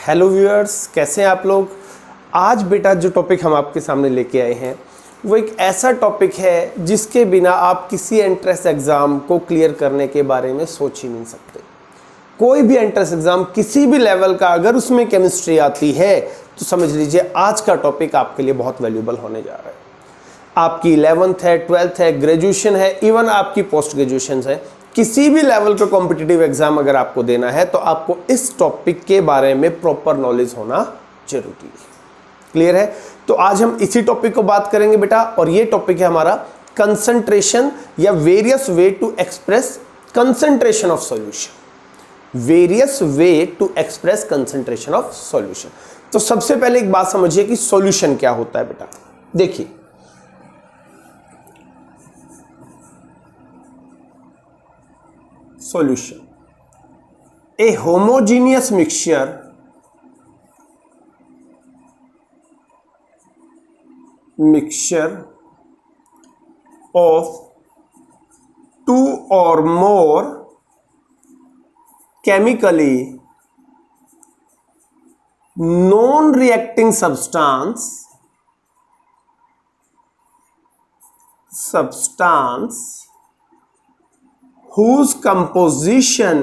Hello viewers, कैसे हैं आप लोग। आज बेटा जो टॉपिक हम आपके सामने लेके आए हैं वो एक ऐसा टॉपिक है जिसके बिना आप किसी एंट्रेंस एग्ज़ाम को क्लियर करने के बारे में सोच ही नहीं सकते। कोई भी एंट्रेंस एग्ज़ाम किसी भी लेवल का अगर उसमें केमिस्ट्री आती है तो समझ लीजिए आज का टॉपिक आपके लिए बहुत वैल्यूएबल होने जा रहा है। आपकी 11th है, 12th है, ग्रेजुएशन है, इवन आपकी पोस्ट ग्रेजुएशन है, किसी भी लेवल का कॉम्पिटिटिव एग्जाम अगर आपको देना है तो आपको इस टॉपिक के बारे में प्रॉपर नॉलेज होना जरूरी है। क्लियर है? तो आज हम इसी टॉपिक को बात करेंगे बेटा, और ये टॉपिक है हमारा कंसंट्रेशन या various way to express concentration of solution. Various way to express concentration of solution. तो सबसे पहले एक बात समझिए कि सॉल्यूशन क्या होता है बेटा। देखिए, solution, a homogeneous mixture of two or more chemically non-reacting substance whose composition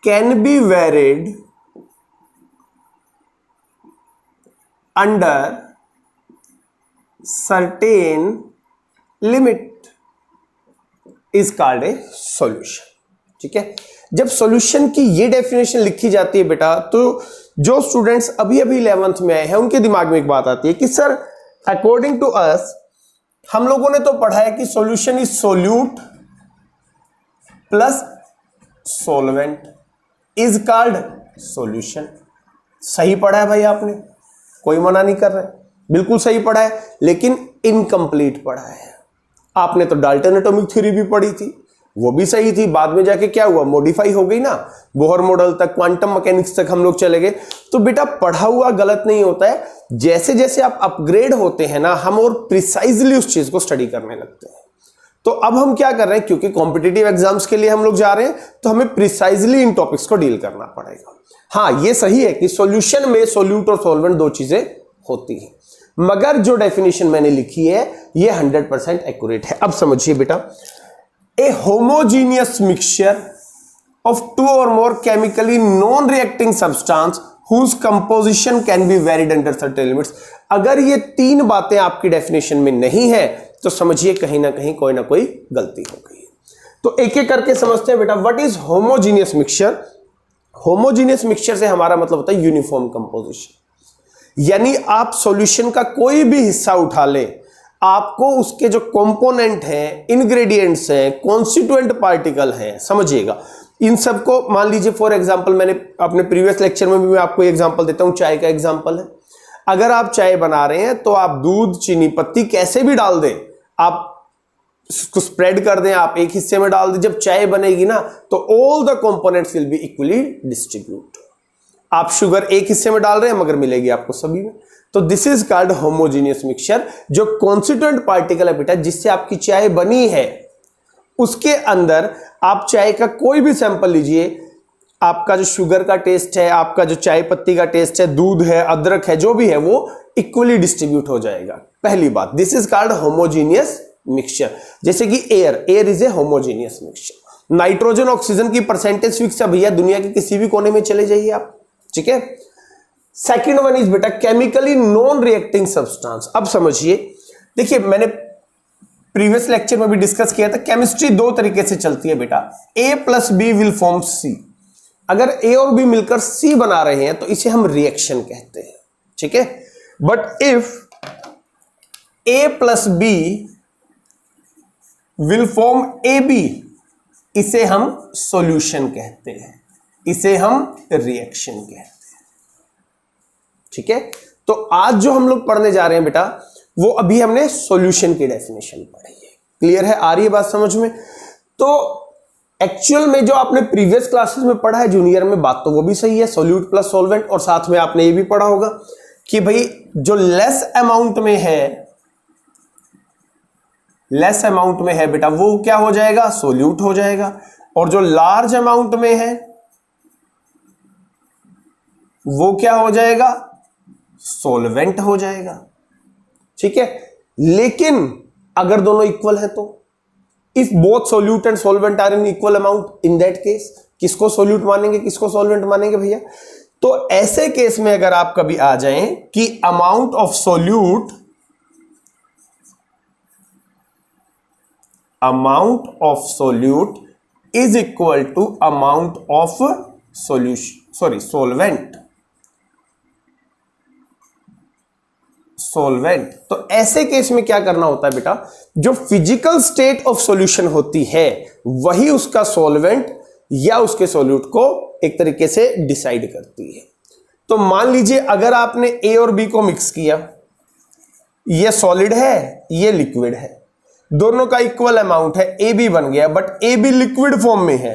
can be varied under certain limit is called a solution। ठीक है, जब सॉल्यूशन की ये डेफिनेशन लिखी जाती है बेटा तो जो स्टूडेंट्स अभी 11th में आए हैं उनके दिमाग में एक बात आती है कि सर अकॉर्डिंग टू अस हम लोगों ने तो पढ़ा है कि solution is solute plus solvent is called solution. सही पढ़ा है भाई आपने, कोई मना नहीं कर रहा है, बिल्कुल सही पढ़ा है, लेकिन इनकम्प्लीट पढ़ा है। आपने तो डाल्टन एटॉमिक थ्योरी भी पढ़ी थी, वो भी सही थी, बाद में जाके क्या हुआ, मॉडिफाई हो गई ना, बोहर मॉडल तक, क्वांटम मैकेनिक्स तक हम लोग चले गए। तो बेटा पढ़ा हुआ गलत नहीं होता है, जैसे जैसे आप अपग्रेड होते हैं ना हम और प्रिसाइजली उस चीज को स्टडी करने लगते हैं। तो अब हम क्या कर रहे हैं, क्योंकि कॉम्पिटिटिव एग्जाम्स के लिए हम लोग जा रहे हैं तो हमें प्रिसाइजली इन टॉपिक्स को डील करना पड़ेगा। हाँ, ये सही है कि सॉल्यूशन में सोल्यूट और सॉल्वेंट दो चीजें होती हैं, मगर जो डेफिनेशन मैंने लिखी है ये 100% एक्यूरेट है। अब समझिए बेटा, a homogeneous mixture of two or more chemically non-reacting substance whose composition can be varied under certain limits। अगर ये तीन बातें आपकी डेफिनेशन में नहीं है तो समझिए कहीं ना कहीं कोई ना कोई गलती हो गई है। तो एक एक करके समझते हैं बेटा। What is homogeneous mixture? Homogeneous mixture से हमारा मतलब होता है यूनिफॉर्म कंपोजिशन, यानी आप सॉल्यूशन का कोई भी हिस्सा उठा ले, आपको उसके जो कंपोनेंट हैं, इंग्रेडिएंट्स हैं, कॉन्स्टिट्यूएंट पार्टिकल हैं, समझिएगा इन सबको मान लीजिए फॉर एग्जांपल, मैंने अपने प्रीवियस लेक्चर में भी मैं आपको एग्जांपल देता हूं, चाय का एग्जांपल है। अगर आप चाय बना रहे हैं तो आप दूध, चीनी, पत्ती कैसे भी डाल दें, आप उसको स्प्रेड कर दें, आप एक हिस्से में डाल दें, जब चाय बनेगी ना तो all the components will be equally distribute. आप शुगर एक हिस्से में डाल रहे हैं मगर मिलेगी आपको सभी में। तो this is called homogeneous mixture. जो कॉन्स्टिट्यूएंट पार्टिकल है बेटा जिससे आपकी चाय बनी है, उसके अंदर आप चाय का कोई भी सैंपल लीजिए, आपका जो शुगर का टेस्ट है, आपका जो चाय पत्ती का टेस्ट है, दूध है, अदरक है, जो भी है वो इक्वली डिस्ट्रीब्यूट हो जाएगा। पहली बात, this is called homogeneous mixture. जैसे कि air is a homogeneous mixture. Nitrogen oxygen की परसेंटेज फिक्स है भैया, दुनिया के किसी भी कोने में चले जाइए आप, ठीक है। सेकेंड वन इज बेटा केमिकली नॉन रिएक्टिंग सब्सटेंस। अब समझिए, देखिए मैंने प्रीवियस लेक्चर में भी डिस्कस किया था, केमिस्ट्री दो तरीके से चलती है बेटा। A plus B will form C। अगर A और B मिलकर C बना रहे हैं तो इसे हम रिएक्शन कहते हैं, ठीक है। But if A plus B will form AB, इसे हम सॉल्यूशन कहते हैं, इसे हम रिएक्शन कहते हैं, ठीक है। तो आज जो हम लोग पढ़ने जा रहे हैं बेटा वो अभी हमने सॉल्यूशन की डेफिनेशन पढ़ी है। क्लियर है? आ रही है बात समझ में? तो एक्चुअल में जो आपने प्रीवियस क्लासेस में पढ़ा है जूनियर में, बात तो वो भी सही है, सोल्यूट प्लस सॉल्वेंट। और साथ में आपने ये भी पढ़ा होगा कि भाई जो लेस अमाउंट में है बेटा वो क्या हो जाएगा, सोल्यूट हो जाएगा। और जो लार्ज अमाउंट में है वो क्या हो जाएगा, सॉल्वेंट हो जाएगा। ठीक है, लेकिन अगर दोनों इक्वल है तो if both solute and solvent are in equal amount, in that case किसको सोल्यूट मानेंगे किसको सॉल्वेंट मानेंगे भैया? तो ऐसे केस में अगर आप कभी आ जाएं कि amount of solute is equal to amount of solvent, तो ऐसे केस में क्या करना होता है बेटा, जो फिजिकल स्टेट ऑफ सॉल्यूशन होती है वही उसका सॉल्वेंट या उसके सॉल्यूट को एक तरीके से डिसाइड करती है। तो मान लीजिए अगर आपने ए और बी को मिक्स किया, ये सॉलिड है ये लिक्विड है, दोनों का इक्वल अमाउंट है, ए बी बन गया, but A B liquid form में है।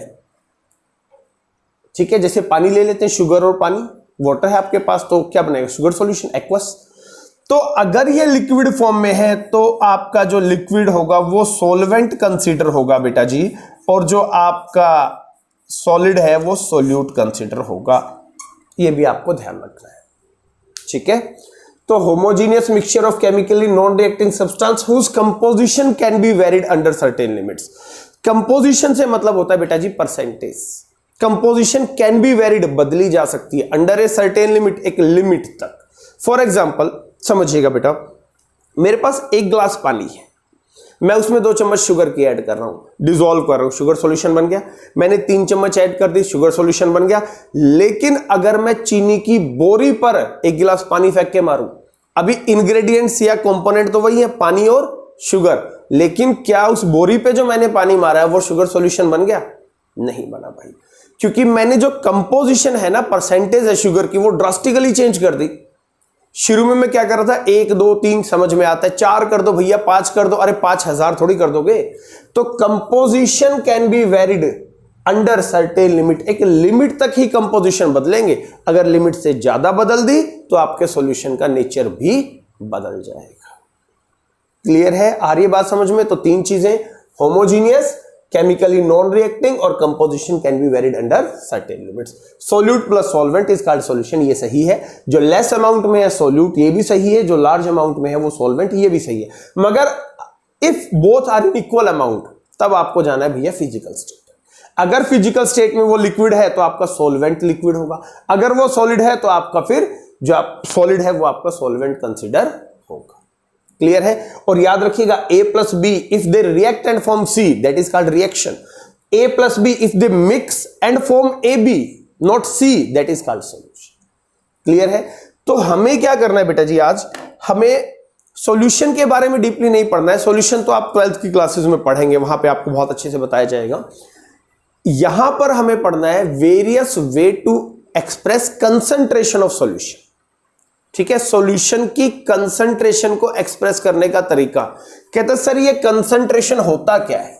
ठीक है, जैसे पानी ले लेते हैं, शुगर और पानी, वाटर है आपके पास, तो क्या बनेगा, शुगर सॉल्यूशन एक्वस। तो अगर ये लिक्विड फॉर्म में है तो आपका जो लिक्विड होगा वो सॉल्वेंट कंसीडर होगा बेटा जी, और जो आपका सॉलिड है वो सॉल्यूट कंसीडर होगा। ये भी आपको ध्यान रखना है। ठीक है, तो homogeneous mixture of chemically non reacting substance whose composition can be varied under certain limits. Composition से मतलब होता है बेटा जी percentage. Composition can be varied, बदली जा सकती है, अंडर ए सर्टेन लिमिट, एक लिमिट तक। फॉर एग्जाम्पल समझिएगा बेटा, मेरे पास एक ग्लास पानी है, मैं उसमें 2 चम्मच शुगर की ऐड कर रहा हूं, डिसॉल्व कर रहा हूं, शुगर सॉल्यूशन बन गया। मैंने 3 चम्मच ऐड कर दी, शुगर सॉल्यूशन बन गया। लेकिन अगर मैं चीनी की बोरी पर 1 गिलास पानी फेंक के मारूं, अभी इंग्रेडिएंट्स या कंपोनेंट तो वही है, पानी और शुगर, लेकिन क्या उस बोरी पे जो मैंने पानी मारा है वो शुगर सॉल्यूशन बन गया? नहीं बना भाई, क्योंकि मैंने जो कंपोजिशन है ना, परसेंटेज है शुगर की, वो ड्रास्टिकली चेंज कर दी। शुरू में मैं क्या कर रहा था, 1 2 3 समझ में आता है, 4 कर दो भैया, 5 कर दो, अरे 5000 थोड़ी कर दोगे। तो composition can be varied under certain limit, एक लिमिट तक ही कंपोजिशन बदलेंगे। अगर लिमिट से ज्यादा बदल दी तो आपके सॉल्यूशन का नेचर भी बदल जाएगा। क्लियर है? आ रही है बात समझ में? तो 3 चीजें, होमोजीनियस, केमिकली नॉन रिएक्टिंग और composition can be varied under certain limits. Solute plus solvent is called solution, ये सही है। जो लेस अमाउंट में है सोल्यूट, ये भी सही है। जो लार्ज अमाउंट में है वो सॉल्वेंट, ये भी सही है। मगर if both are in equal amount, तब आपको जाना है भैया फिजिकल स्टेट। अगर फिजिकल स्टेट में वो लिक्विड है तो आपका सॉल्वेंट लिक्विड होगा, अगर वो सॉलिड है तो आपका फिर जो सॉलिड है वो आपका सॉल्वेंट कंसिडर होगा। क्लियर है? और याद रखिएगा, A plus B if they react and form C, that is called reaction. A plus B if they mix and form AB, not C, that is called solution. Clear है? तो हमें क्या करना है बेटा जी, आज हमें सॉल्यूशन के बारे में डीपली नहीं पढ़ना है। सॉल्यूशन तो आप 12th की क्लासेस में पढ़ेंगे, वहां पे आपको बहुत अच्छे से बताया जाएगा। यहां पर हमें पढ़ना है various way to express concentration of solution. ठीक है, सॉल्यूशन की कंसंट्रेशन को एक्सप्रेस करने का तरीका। कहते सर ये कंसंट्रेशन होता क्या है?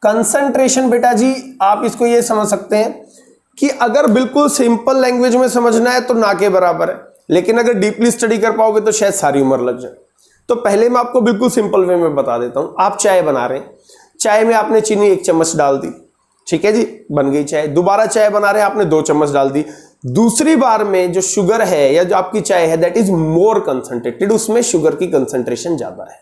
कंसंट्रेशन बेटा जी आप इसको ये समझ सकते हैं कि अगर बिल्कुल सिंपल लैंग्वेज में समझना है तो ना के बराबर है, लेकिन अगर डीपली स्टडी कर पाओगे तो शायद सारी उम्र लग जाए। तो पहले मैं आपको बिल्कुल सिंपल वे में बता देता हूं। आप चाय बना रहे हैं, चाय में आपने चीनी 1 चम्मच डाल दी, ठीक है जी, बन गई चाय। दोबारा चाय बना रहे हैं, आपने 2 चम्मच डाल दी। दूसरी बार में जो शुगर है या जो आपकी चाय है दैट इज मोर कंसंट्रेटेड, उसमें शुगर की कंसंट्रेशन ज्यादा है।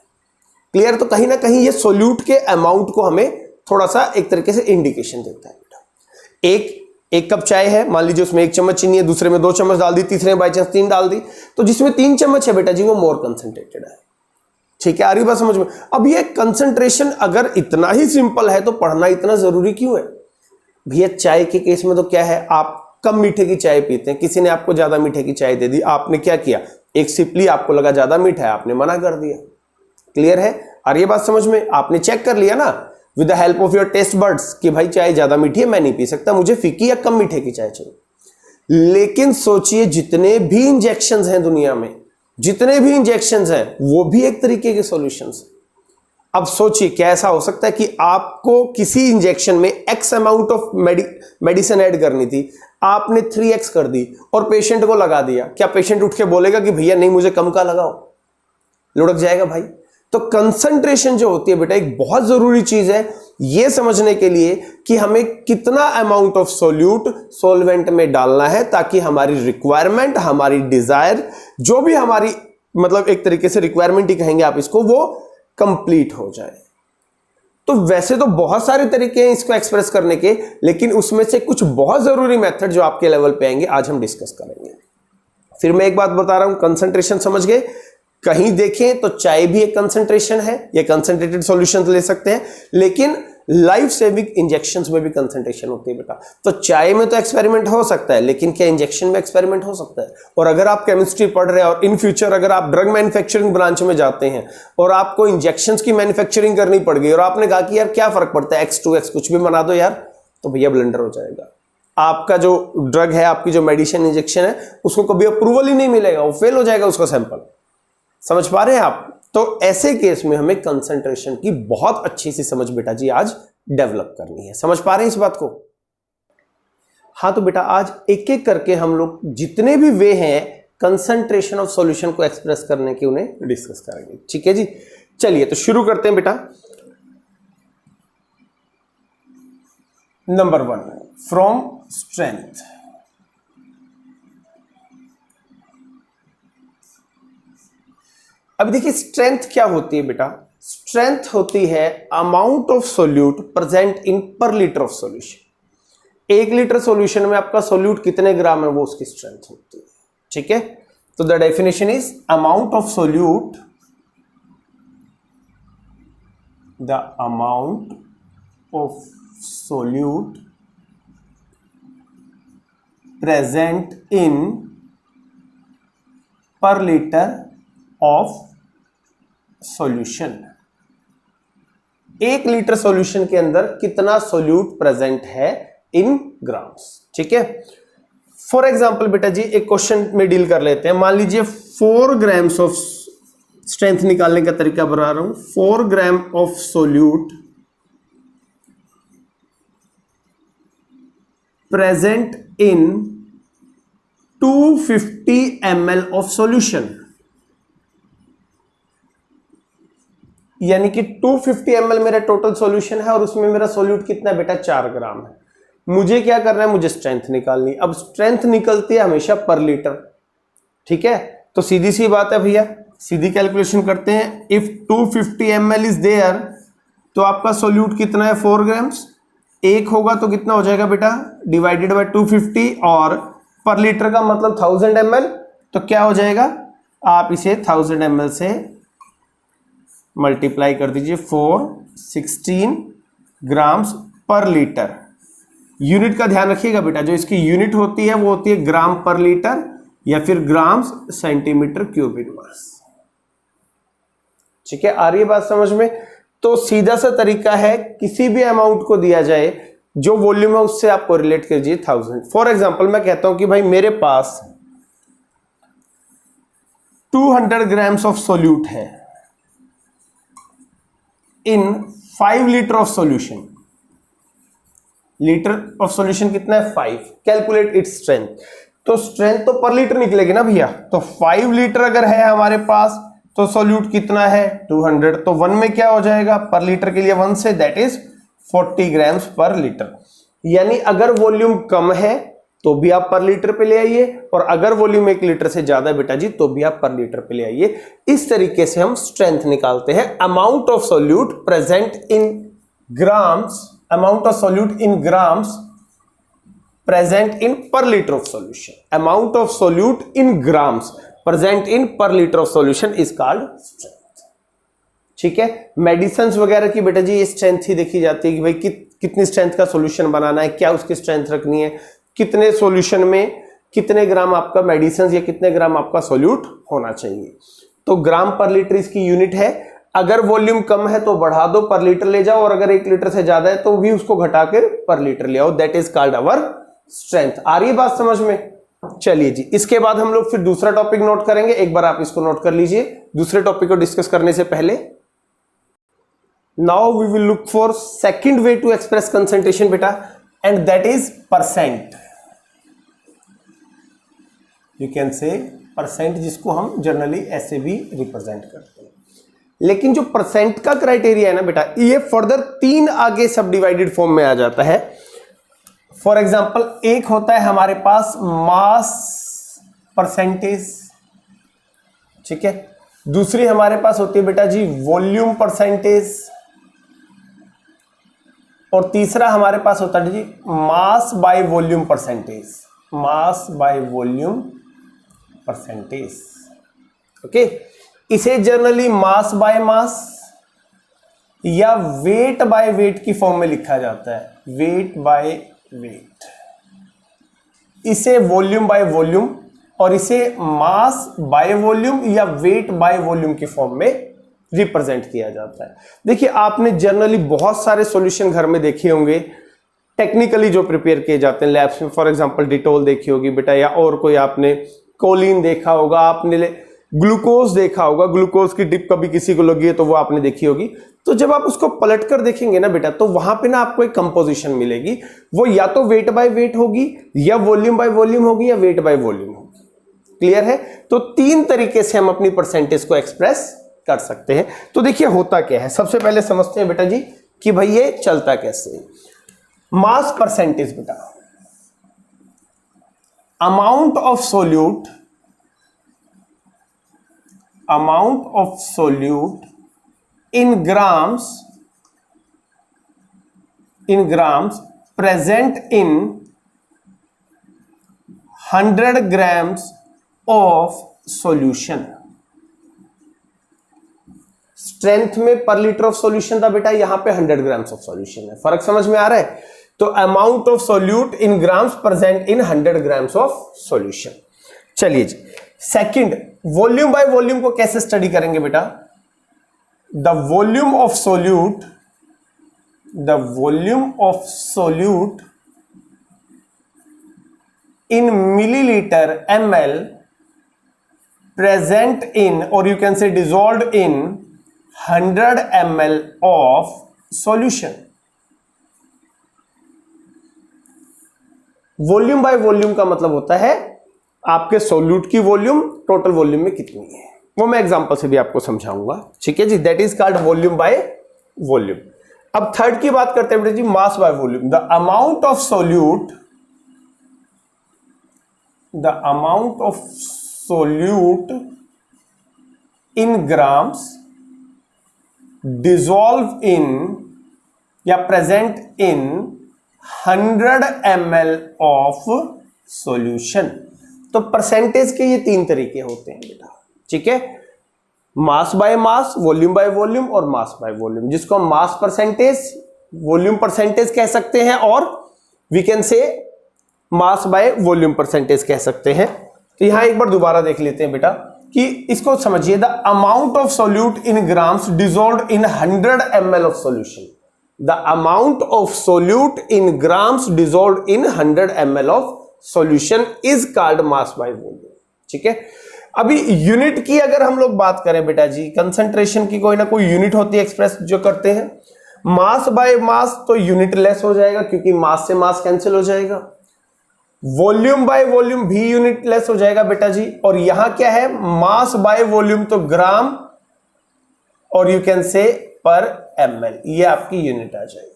क्लियर? तो कहीं ना कहीं ये सोल्यूट के अमाउंट को हमें थोड़ा सा एक तरीके से इंडिकेशन देता है बेटा। एक कप चाय है, मान लीजिए उसमें 1 चम्मच चीनी है, दूसरे में 2 चम्मच डाल दी, तीसरे में बाई चांस 3 डाल दी, तो जिसमें 3 चम्मच है बेटा जी वो मोर कंसंट्रेटेड है। ठीक है, आ रही बात समझ में? अब ये कंसंट्रेशन अगर इतना ही सिंपल है तो पढ़ना इतना जरूरी क्यों है भैया? चाय के केस में तो क्या है, आप कम मीठे की चाय पीते हैं, किसी ने आपको ज्यादा मीठे की चाय दे दी, आपने क्या किया, एक सिप ली, आपको लगा ज्यादा मीठा है, आपने मना कर दिया। क्लियर है? आ रही है बात समझ में? आपने चेक कर लिया ना with the help of your taste buds कि भाई चाय ज्यादा मीठी है, मैं नहीं पी सकता, मुझे फीकी या कम मीठे की चाय चाहिए। लेकिन सोचिए जितने भी इंजेक्शंस हैं दुनिया में, जितने भी इंजेक्शंस हैं वो भी एक तरीके के सॉल्यूशंस। अब सोचिए क्या ऐसा हो सकता है कि आपको किसी इंजेक्शन में x amount of medicine add करनी थी, आपने 3x कर दी और पेशेंट को लगा दिया, क्या पेशेंट उठ के बोलेगा कि भैया नहीं मुझे कम का लगाओ? लुढ़क जाएगा भाई। तो कंसंट्रेशन जो होती है बेटा एक बहुत जरूरी चीज है ये समझने के लिए कि हमें कितना अमाउंट ऑफ सोल्यूट सॉल्वेंट में डालना है ताकि हमारी रिक्वायरमेंट, हमारी डिजायर, जो भी हमारी मतलब एक तरीके से रिक्वायरमेंट ही कहेंगे आप इसको, वो कंप्लीट हो जाए। तो वैसे तो बहुत सारे तरीके हैं इसको एक्सप्रेस करने के, लेकिन उसमें से कुछ बहुत जरूरी मेथड जो आपके लेवल पे आएंगे आज हम डिस्कस करेंगे। फिर मैं एक बात बता रहा हूं, कंसंट्रेशन समझ गए? कहीं देखें तो चाय भी एक कंसंट्रेशन है, ये कंसंट्रेटेड सॉल्यूशन ले सकते हैं, लेकिन लाइफ सेविंग इंजेक्शंस में भी कंसंट्रेशन होती है बेटा। तो चाय में तो एक्सपेरिमेंट हो सकता है, लेकिन क्या इंजेक्शन में एक्सपेरिमेंट हो सकता है? और अगर आप केमिस्ट्री पढ़ रहे हैं और इन फ्यूचर अगर आप ड्रग मैन्युफैक्चरिंग ब्रांच में जाते हैं और आपको इंजेक्शंस की मैन्युफैक्चरिंग करनी पड़ गई और आपने कहा कि यार क्या फर्क पड़ता है, X2X कुछ भी बना दो यार, तो भैया ब्लंडर हो जाएगा। आपका जो ड्रग है, आपकी जो मेडिसिन इंजेक्शन है, उसको कभी अप्रूवल ही नहीं मिलेगा, वो फेल हो जाएगा उसका सैंपल। समझ पा रहे हैं आप? तो ऐसे केस में हमें कंसंट्रेशन की बहुत अच्छी सी समझ बेटा जी आज डेवलप करनी है। समझ पा रहे हैं इस बात को? हाँ, तो बेटा आज एक एक करके हम लोग जितने भी वे हैं कंसंट्रेशन ऑफ सॉल्यूशन को एक्सप्रेस करने के उन्हें डिस्कस करेंगे। ठीक है जी, चलिए तो शुरू करते हैं बेटा। Number 1, from strength. अब देखिए स्ट्रेंथ क्या होती है बेटा? स्ट्रेंथ होती है amount of solute present in per litre of solution. 1 litre solution में आपका सोल्यूट कितने ग्राम है वो उसकी स्ट्रेंथ होती है। ठीक है, तो the definition is amount of solute, the amount of solute present in per litre of solution. 1 litre solution के अंदर कितना सोल्यूट प्रेजेंट है इन ग्राम्स। ठीक है, फॉर एग्जांपल बेटा जी एक क्वेश्चन में डील कर लेते हैं। मान लीजिए 4 ग्राम्स ऑफ स्ट्रेंथ निकालने का तरीका बता रहा हूं। 4 gram of solute present in 250 ml of solution, यानी कि 250 ml मेरा टोटल सॉल्यूशन है और उसमें मेरा सोल्यूट कितना है बेटा? 4 ग्राम है। मुझे क्या करना है? मुझे स्ट्रेंथ निकालनी। अब स्ट्रेंथ निकलती है हमेशा पर लीटर। ठीक है, तो सीधी सी बात है भैया, सीधी कैलकुलेशन करते हैं। इफ 250 ml इज देयर तो आपका सोल्यूट कितना है? 4 ग्राम्स। 1 होगा तो कितना हो जाएगा बेटा? डिवाइडेड बाय 250, और पर लीटर का मतलब 1000 ml, तो क्या हो जाएगा? आप इसे 1000 ml से मल्टीप्लाई कर दीजिए। 416 ग्राम्स पर लीटर। यूनिट का ध्यान रखिएगा बेटा, जो इसकी यूनिट होती है वो होती है ग्राम पर लीटर या फिर ग्राम्स सेंटीमीटर क्यूब इनवर्स। ठीक है, आ रही है बात समझ में? तो सीधा सा तरीका है, किसी भी अमाउंट को दिया जाए जो वॉल्यूम है उससे आपको रिलेट कीजिए 1000। फॉर एग्जांपल मैं कहता हूं कि भाई मेरे पास 200 ग्राम्स ऑफ सोल्यूट है इन 5 litre of solution. Litre of solution कितना है? 5। Calculate its strength. तो स्ट्रेंथ तो पर लीटर निकलेगी ना भैया, तो 5 लीटर अगर है हमारे पास तो सॉल्यूट कितना है? 200। तो 1 में क्या हो जाएगा? पर लीटर के लिए 1 से, दैट इज 40 ग्राम्स पर लीटर। यानी अगर वॉल्यूम कम है तो भी आप पर लीटर पे ले आइए, और अगर वॉल्यूम 1 लीटर से ज्यादा बेटा जी तो भी आप पर लीटर पे ले आइए। इस तरीके से हम स्ट्रेंथ निकालते हैं। Amount of solute present in grams, amount of solute in grams present in per litre of solution. Amount of solute in grams present in per litre of solution is called strength. ठीक है, medicine वगैरह की बेटा जी ये strength ही देखी जाती है कि भाई कितनी स्ट्रेंथ का सॉल्यूशन बनाना है, क्या उसकी स्ट्रेंथ रखनी है, कितने सॉल्यूशन में कितने ग्राम आपका मेडिसिन या कितने ग्राम आपका सॉल्यूट होना चाहिए। तो ग्राम पर लीटर इसकी यूनिट है। अगर वॉल्यूम कम है तो बढ़ा दो, पर लीटर ले जाओ, और अगर 1 लीटर से ज्यादा है तो भी उसको घटाकर पर लीटर ले आओ। That is called our strength. आ रही है बात समझ में? चलिए जी, इसके बाद हम लोग फिर दूसरा टॉपिक नोट करेंगे। एक बार आप इसको नोट कर लीजिए दूसरे टॉपिक को डिस्कस करने से पहले। Now we will look for second way to express concentration बेटा, and that is percent. You can say percent, जिसको हम जनरली ऐसे भी रिप्रेजेंट करते हैं। लेकिन जो परसेंट का क्राइटेरिया है ना बेटा, ये फर्दर 3 आगे सब डिवाइडेड फॉर्म में आ जाता है। फॉर एग्जाम्पल, एक होता है हमारे पास मास परसेंटेज, ठीक है। दूसरी हमारे पास होती है बेटा जी वॉल्यूम परसेंटेज, और तीसरा हमारे पास होता है जी mass by volume percentage, mass by volume percentage. Okay, इसे जनरली मास बाय मास या वेट बाय वेट की फॉर्म में लिखा जाता है, वेट बाय वेट। इसे वॉल्यूम बाय वॉल्यूम और इसे मास बाय वॉल्यूम या वेट बाय वॉल्यूम की फॉर्म में रिप्रेजेंट किया जाता है। देखिए, आपने जनरली बहुत सारे सॉल्यूशन घर में देखे होंगे, टेक्निकली जो प्रिपेयर किए जाते हैं लैब्स में। फॉर एग्जांपल डिटोल देखी होगी बेटा, या और कोई आपने कोलिन देखा होगा, आपने ग्लूकोज देखा होगा, ग्लूकोज की डिप कभी किसी को लगी है तो वो आपने देखी होगी। तो जब आप उसको पलट कर देखेंगे ना बेटा, तो वहां पे ना आपको एक कंपोजिशन मिलेगी, वो या तो वेट बाय वेट होगी, या वॉल्यूम बाय वॉल्यूम होगी, या वेट बाय वॉल्यूम होगी। क्लियर है? तो 3 तरीके से हम अपनी परसेंटेज को एक्सप्रेस कर सकते हैं। तो देखिए होता क्या है, सबसे पहले समझते हैं बेटा जी कि भाई ये चलता कैसे है। मास परसेंटेज बेटा, amount of solute, amount of solute in grams present in 100 grams of solution. Strength में पर लीटर ऑफ सॉल्यूशन था बेटा, यहां पे 100 ग्राम्स ऑफ सॉल्यूशन है। फर्क समझ में आ रहा है? तो amount of solute in grams present in 100 grams of solution. चलिए जी, सेकंड, वॉल्यूम बाय वॉल्यूम को कैसे स्टडी करेंगे बेटा? The volume of solute, the volume of solute in millilitre ml present in, or you can say dissolved in 100 ml of solution। Volume by volume का मतलब होता है आपके सोल्यूट की वॉल्यूम टोटल वॉल्यूम में कितनी है, वो मैं एग्जांपल से भी आपको समझाऊंगा। ठीक है जी, that is called volume by volume. अब थर्ड की बात करते हैं बेटा जी, mass by volume. The amount of solute, the amount of solute in grams dissolve in या present in 100 ml of solution. तो परसेंटेज के ये 3 तरीके होते हैं बेटा, ठीक है। Mass by mass, volume by volume और मास बाय वॉल्यूम, जिसको हम मास परसेंटेज, वॉल्यूम परसेंटेज कह सकते हैं, और we can say mass by volume percentage कह सकते हैं। तो यहां एक बार दोबारा देख लेते हैं बेटा कि इसको समझिए। The amount of solute in grams dissolved in 100 ml of solution, the amount of solute in grams dissolved in 100 ml of solution is called mass by volume. ठीक है। अभी यूनिट की अगर हम लोग बात करें बेटा जी, कंसंट्रेशन की कोई ना कोई यूनिट होती है एक्सप्रेस जो करते हैं। मास बाय मास तो यूनिट लेस हो जाएगा क्योंकि मास से मास कैंसिल हो जाएगा। वॉल्यूम बाय वॉल्यूम भी यूनिट लेस हो जाएगा बेटा जी। और यहां क्या है, मास बाय वॉल्यूम तो ग्राम और यू कैन से पर ml, ये आपकी यूनिट आ जाएगी।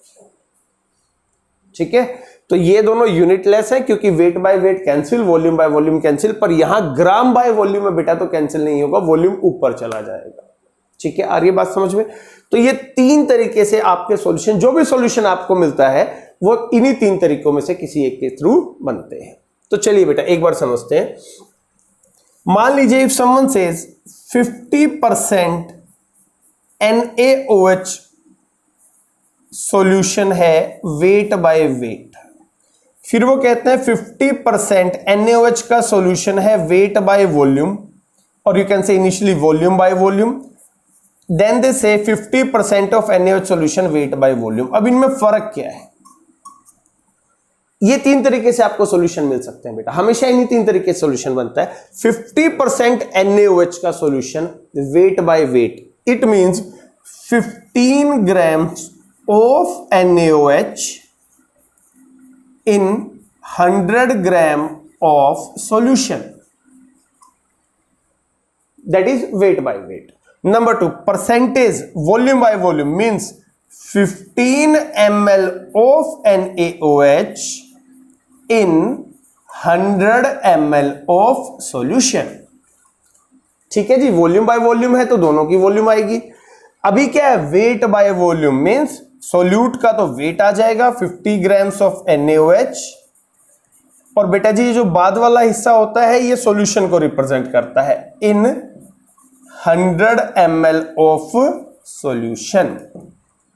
ठीक है, तो ये दोनों यूनिट लेस है क्योंकि wait by wait cancel, volume by volume cancel, पर यहां ग्राम बाय वॉल्यूम में बेटा तो कैंसिल नहीं होगा, वॉल्यूम ऊपर चला जाएगा। ठीक है, आ रही है बात समझ में? तो ये 3 तरीके से आपके सॉल्यूशन, जो भी सॉल्यूशन आपको मिलता है वो इन्हीं 3 तरीकों में से किसी एक के थ्रू बनते हैं। तो चलिए बेटा एक बार समझते हैं। मान लीजिए if someone says 50% NaOH solution है वेट बाय वेट, फिर वो कहते हैं 50% NaOH का सॉल्यूशन है वेट बाय वॉल्यूम, और you can say initially volume by volume, then they say 50% of NaOH solution weight by volume. अब इनमें फर्क क्या है? ये 3 तरीके से आपको सॉल्यूशन मिल सकते हैं बेटा, हमेशा इन्हीं 3 तरीके से सॉल्यूशन बनता है। 50% NaOH का solution weight by wait, it means 15 grams of NaOH in 100 gram of solution, that is weight by weight। Number 2, percentage volume by volume means 15 ml of NaOH in 100 ml of solution। ठीक है जी, volume by volume है तो दोनों की volume आएगी। अभी क्या है, weight by volume means solute का तो वेट आ जाएगा 50 ग्राम्स ऑफ NaOH, और बेटा जी ये जो बाद वाला हिस्सा होता है ये सॉल्यूशन को रिप्रेजेंट करता है इन 100 ml ऑफ सॉल्यूशन।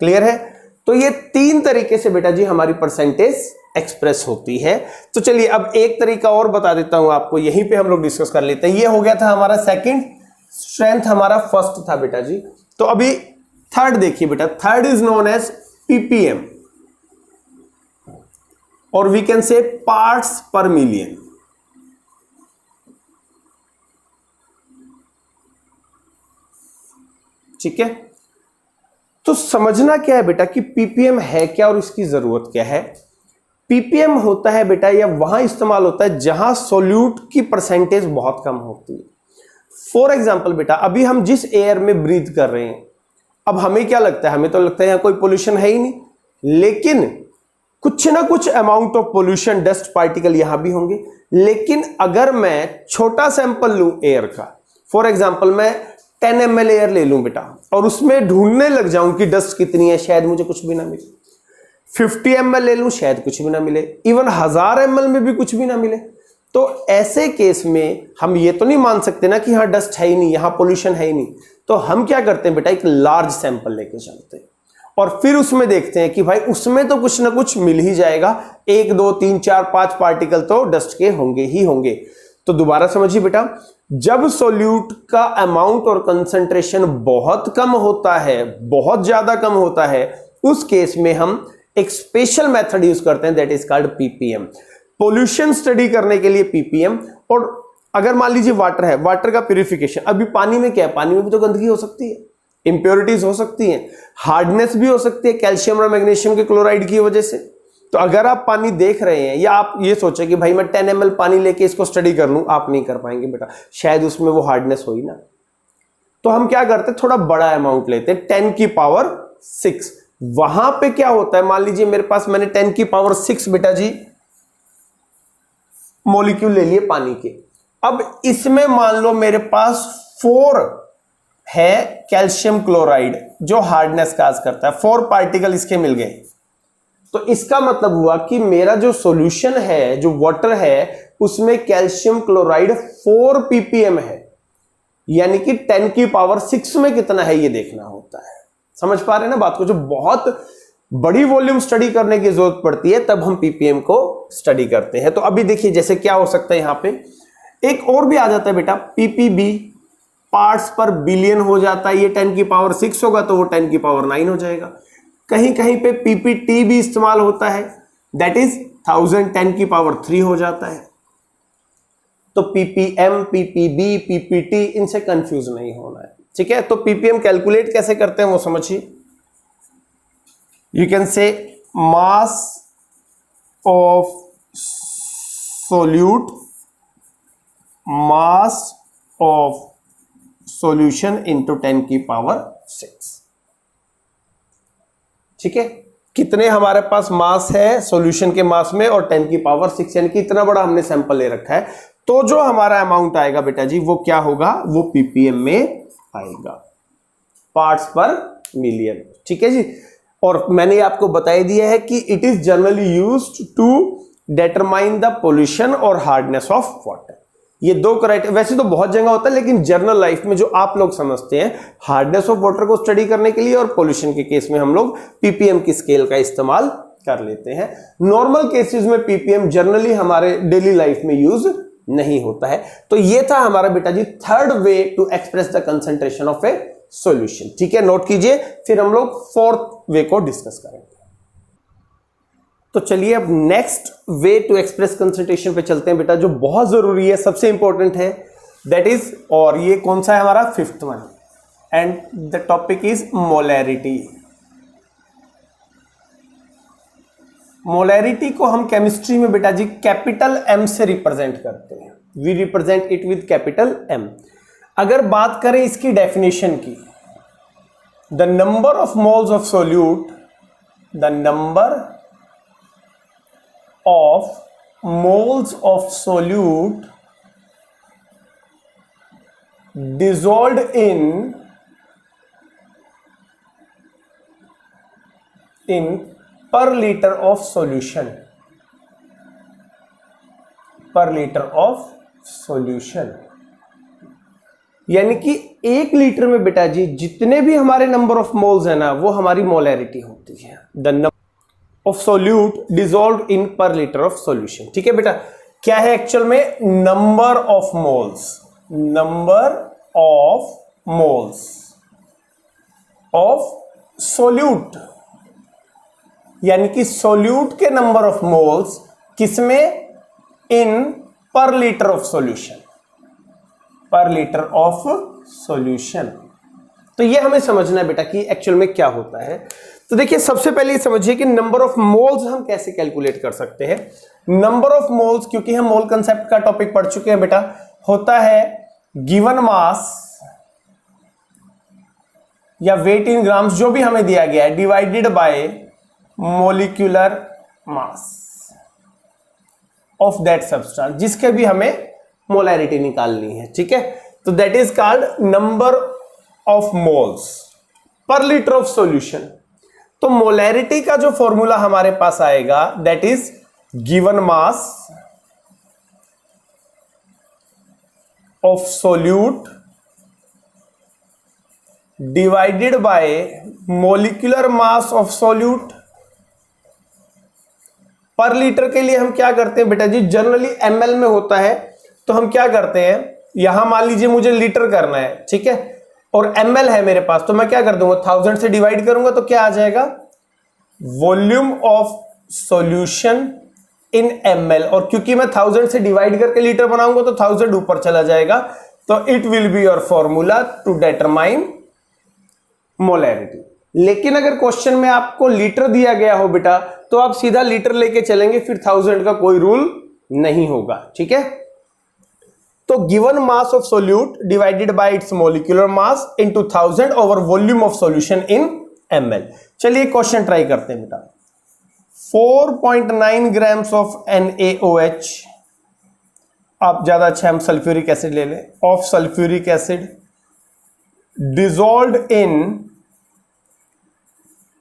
क्लियर है? तो ये 3 तरीके से बेटा जी हमारी परसेंटेज एक्सप्रेस होती है। तो चलिए अब एक तरीका और बता देता हूं आपको, यहीं पे हम लोग डिस्कस कर लेते हैं। ये हो गया था हमारा सेकंड, स्ट्रेंथ हमारा फर्स्ट था बेटा जी। तो अभी थर्ड देखिए बेटा, third is known as ppm और we can say parts per million. ठीक है, तो समझना क्या है बेटा कि ppm है क्या और इसकी जरूरत क्या है। ppm होता है बेटा, या वहां इस्तेमाल होता है जहां सोल्यूट की परसेंटेज बहुत कम होती है। फॉर एग्जाम्पल बेटा, अभी हम जिस एयर में ब्रीथ कर रहे हैं, अब हमें क्या लगता है, हमें तो लगता है यहां कोई पोल्यूशन है ही नहीं, लेकिन कुछ ना कुछ amount of pollution, dust particle यहां भी होंगे। लेकिन अगर मैं छोटा सैंपल लूं एयर का, फॉर एग्जाम्पल मैं 10 ml एयर ले लूं बेटा, और उसमें ढूंढने लग जाऊं कि डस्ट कितनी है, शायद मुझे कुछ भी ना मिले। 50 ml ले लूं, शायद कुछ भी ना मिले। इवन 1000 ml में भी कुछ भी ना मिले। तो ऐसे केस में हम ये तो नहीं मान सकते ना कि यहां डस्ट है ही नहीं, यहां पोल्यूशन है ही नहीं। तो हम क्या करते हैं बेटा, एक लार्ज सैंपल लेके चलते हैं और फिर उसमें देखते हैं कि भाई उसमें तो कुछ ना कुछ मिल ही जाएगा, 1 2 3 4 5 पार्टिकल तो डस्ट के होंगे ही होंगे। तो दोबारा समझिए बेटा, जब सोल्यूट का अमाउंट और कंसंट्रेशन बहुत कम होता है, बहुत ज्यादा कम होता है, उस केस में हम एक स्पेशल मेथड यूज करते हैं, that is called ppm। Pollution study करने के लिए ppm। और अगर मान लीजिए वाटर है, वाटर का प्यूरिफिकेशन, अभी पानी में क्या है, पानी में भी तो गंदगी हो सकती है, इंप्योरिटीज हो सकती हैं, हार्डनेस भी हो सकती है कैल्शियम और मैग्नीशियम के क्लोराइड की वजह से। तो अगर आप पानी देख रहे हैं, या आप ये सोचे कि भाई मैं 10 ml पानी लेके इसको स्टडी कर लूं, आप नहीं कर पाएंगे बेटा, शायद उसमें वो हार्डनेस हो ही ना। तो हम क्या करते हैं, थोड़ा बड़ा अमाउंट लेते हैं, 10 की पावर 6। वहां पे क्या होता है, मान लीजिए मेरे पास, मैंने 10 की पावर 6 बेटा जी मॉलिक्यूल ले लिए पानी के। अब इसमें मान लो मेरे पास 4 है कैल्शियम क्लोराइड जो हार्डनेस काज करता है, 4 पार्टिकल इसके मिल गए। तो इसका मतलब हुआ कि मेरा जो सॉल्यूशन है, जो वाटर है, उसमें कैल्शियम क्लोराइड 4 ppm है, यानी कि 10 की पावर 6 में कितना है ये देखना होता है। समझ पा रहे हैं ना बात को? जो बहुत बड़ी वॉल्यूम स्टडी करने की जरूरत पड़ती है तब हम ppm को स्टडी करते हैं। तो अभी देखिए जैसे क्या हो सकता है, यहां पे एक और भी आ जाता है बेटा, ppb, पार्ट्स पर बिलियन हो जाता है। ये 10 की पावर 6 होगा तो वो 10 की पावर 9 हो जाएगा। कहीं कहीं पे ppt भी इस्तेमाल होता है, दैट इज 1000, 10 की पावर 3 हो जाता है। तो ppm, ppb, ppt, इनसे कंफ्यूज नहीं होना है, ठीक है। तो ppm कैलकुलेट कैसे करते हैं वो समझिए। You can say mass of solute, mass of solution into 10 की पावर 6। ठीक है, कितने हमारे पास मास है सॉल्यूशन के मास में, और 10 की पावर 6, यानी कि इतना बड़ा हमने सैंपल ले रखा है। तो जो हमारा अमाउंट आएगा बेटा जी वो क्या होगा, वो ppm में आएगा, पार्ट्स पर मिलियन। ठीक है जी। और मैंने आपको बता दिया है कि it is generally used to determine the pollution और हार्डनेस ऑफ वाटर। ये 2 क्राइटेरिया वैसे तो बहुत जगह होता है, लेकिन जनरल लाइफ में जो आप लोग समझते हैं, हार्डनेस ऑफ वाटर को स्टडी करने के लिए और पोल्यूशन के केस में हम लोग ppm की स्केल का इस्तेमाल कर लेते हैं। नॉर्मल केसेस में ppm जनरली हमारे डेली लाइफ में यूज नहीं होता है। तो ये था हमारा बेटा जी third way to express the concentration of a solution. ठीक है, नोट कीजिए, फिर हम लोग फोर्थ वे को डिस्कस करेंगे। तो चलिए अब next way to express concentration पे चलते हैं बेटा, जो बहुत जरूरी है, सबसे इंपॉर्टेंट है, दैट इज, और ये कौन सा है हमारा, 5th one, and the topic is molarity. Molarity को हम केमिस्ट्री में बेटा जी कैपिटल M से रिप्रेजेंट करते हैं। We represent it with capital M। अगर बात करें इसकी डेफिनेशन की, the number of moles of solute, the number of moles of solute dissolved in per liter of solution, per liter of solution, यानी कि 1 लीटर में बेटा जी जितने भी हमारे नंबर ऑफ मोल्स है ना, वो हमारी मोलैरिटी होती है, the number of solute dissolved in per litre of solution. ठीक है बेटा, क्या है एक्चुअल में? Number of moles, number of moles of solute, यानी कि सोल्यूट के नंबर ऑफ मोल्स किसमें? इन पर लीटर ऑफ सॉल्यूशन, पर लीटर ऑफ सॉल्यूशन। तो ये हमें समझना है बेटा कि एक्चुअल में क्या होता है। तो देखिए, सबसे पहले ये समझिए कि नंबर ऑफ मोल्स हम कैसे कैलकुलेट कर सकते हैं। नंबर ऑफ मोल्स, क्योंकि हम मोल कंसेप्ट का टॉपिक पढ़ चुके हैं बेटा, होता है गिवन मास या वेट इन ग्राम्स, जो भी हमें दिया गया है, divided by molecular mass of that substance, जिसके भी हमें मोलैरिटी निकालनी है। ठीक है, तो that is called number of moles per litre of solution. तो मोलैरिटी का जो फॉर्मूला हमारे पास आएगा, that is given mass of solute divided by molecular mass of solute। पर लीटर के लिए हम क्या करते हैं बेटा जी? जनरली ml में होता है, तो हम क्या करते हैं, यहां मान लीजिए मुझे लीटर करना है, ठीक है, और ml है मेरे पास, तो मैं क्या कर दूंगा? 1000 से डिवाइड करूंगा तो क्या आ जाएगा? Volume of solution in ml। और क्योंकि मैं 1000 से डिवाइड करके लीटर बनाऊंगा तो 1000 ऊपर चला जाएगा, तो it will be your formula to determine molarity. लेकिन अगर क्वेश्चन में आपको लीटर दिया गया हो बेटा, तो आप सीधा लीटर लेके चलेंगे, फिर 1000 का कोई रूल नहीं होगा। ठीक है, तो given mass of solute divided bye it's molecular mass into 1000 over volume of solution in ml। चलिए क्वेश्चन ट्राई करते हैं बेटा। 4.9 ग्राम्स ऑफ NaOH, आप ज्यादा अच्छा हम सल्फ्यूरिक एसिड ले लें, of sulphuric acid dissolved in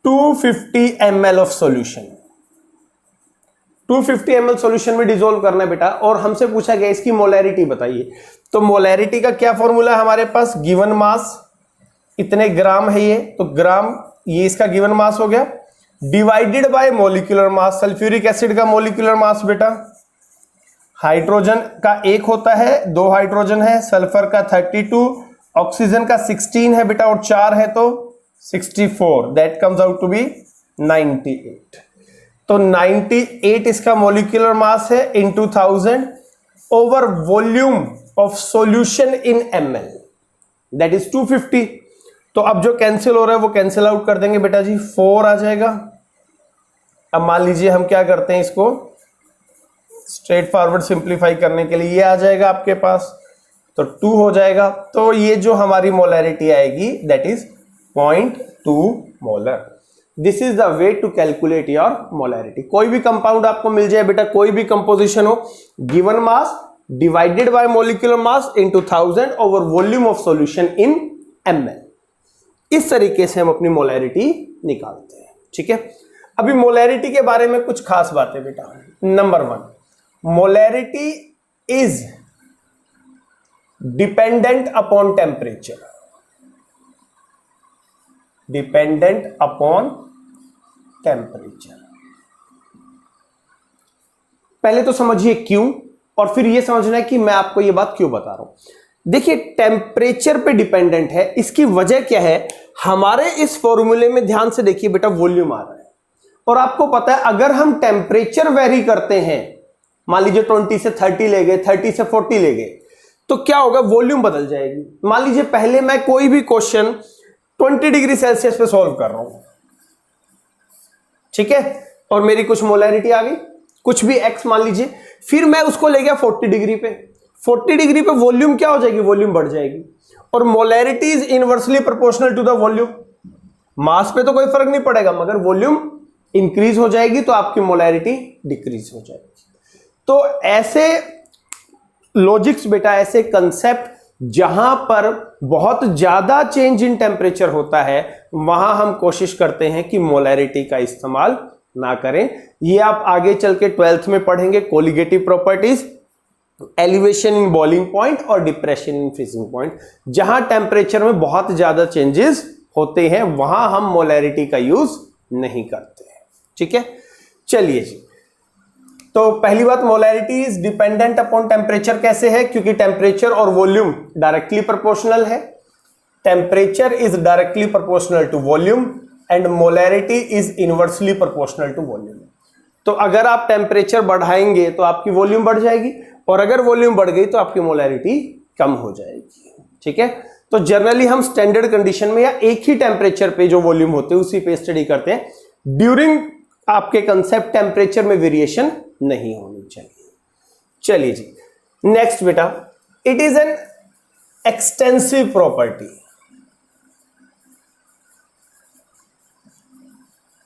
250 ml of solution. 250 ml solution में डिसॉल्व करना है बेटा, और हमसे पूछा गया इसकी मोलैरिटी बताइए। तो मोलैरिटी का क्या फॉर्मूला है हमारे पास? गिवन मास, इतने ग्राम है ये, तो ग्राम, ये इसका गिवन मास हो गया, divided by molecular mass. Sulphuric acid का मोलिकुलर मास बेटा, हाइड्रोजन का 1 होता है, 2 हाइड्रोजन है, सल्फर का 32, ऑक्सीजन का 16 है बेटा, और 4 है तो 64, that comes out to be 98। तो 98 इसका मोलिकुलर मास है into 1000 over volume of solution in ml, that is 250। तो अब जो कैंसिल हो रहा है वो कैंसिल आउट कर देंगे बेटा जी, 4 आ जाएगा। अब मान लीजिए हम क्या करते हैं, इसको स्ट्रेट फॉरवर्ड सिंप्लीफाई करने के लिए ये आ जाएगा आपके पास, तो 2 हो जाएगा। तो ये जो हमारी मोलैरिटी आएगी that is 0.2 molar. This is the way to calculate your molarity. कोई भी कंपाउंड आपको मिल जाए बेटा, कोई भी कंपोजिशन हो, given mass divided by molecular mass into 1000 over volume of solution in ml। इस तरीके से हम अपनी मोलैरिटी निकालते हैं। ठीक है, अभी मोलैरिटी के बारे में कुछ खास बातें बेटा। Number 1, molarity is dependent upon temperature, dependent upon temperature. पहले तो समझिए क्यों, और फिर यह समझना है कि मैं आपको यह बात क्यों बता रहा हूं। देखिए, टेम्परेचर पे डिपेंडेंट है। इसकी वजह क्या है? हमारे इस फॉर्मूले में ध्यान से देखिए बेटा, वॉल्यूम आ रहा है, और आपको पता है अगर हम टेम्परेचर वेरी करते हैं, मान लीजिए 20 से 30 ले गए, 30 से 40 ले गए, तो क्या होगा? वॉल्यूम बदल जाएगी। मान लीजिए पहले मैं कोई भी क्वेश्चन 20 डिग्री सेल्सियस पे सॉल्व कर रहा हूं, ठीक है, और मेरी कुछ मोलैरिटी आ गई, कुछ भी एक्स मान लीजिए, फिर मैं उसको ले गया 40 डिग्री पे, 40 डिग्री पे वॉल्यूम क्या हो जाएगी, वॉल्यूम बढ़ जाएगी। और molarity is inversely proportional to the volume. Mass पे तो कोई फर्क नहीं पड़ेगा, मगर वॉल्यूम इंक्रीज हो जाएगी तो आपकी मोलैरिटी डिक्रीज हो जाएगी। तो ऐसे लॉजिक्स बेटा, ऐसे कंसेप्ट जहां पर बहुत ज्यादा चेंज इन टेम्परेचर होता है, वहां हम कोशिश करते हैं कि मोलैरिटी का इस्तेमाल ना करें। ये आप आगे चल के 12th में पढ़ेंगे, colligative properties, elevation in boiling point और डिप्रेशन इन फ्रीजिंग पॉइंट। जहां टेम्परेचर में बहुत ज्यादा चेंजेस होते हैं वहां हम मोलैरिटी का यूज नहीं करते हैं। ठीक है, चलिए जी। तो पहली बात, molarity is dependent upon temperature. कैसे है? क्योंकि टेम्परेचर और वॉल्यूम डायरेक्टली प्रोपोर्शनल है। Temperature is directly proportional to volume and molarity is inversely proportional to volume. तो अगर आप टेम्परेचर बढ़ाएंगे तो आपकी वॉल्यूम बढ़ जाएगी, और अगर वॉल्यूम बढ़ गई तो आपकी मोलैरिटी कम हो जाएगी। ठीक है, तो जनरली हम स्टैंडर्ड कंडीशन में या एक ही टेम्परेचर पे जो वॉल्यूम होते हैं उसी पे स्टडी करते हैं। ड्यूरिंग आपके कंसेप्ट टेम्परेचर में वेरिएशन नहीं होनी चाहिए। चलिए जी, नेक्स्ट बेटा, it is an extensive property.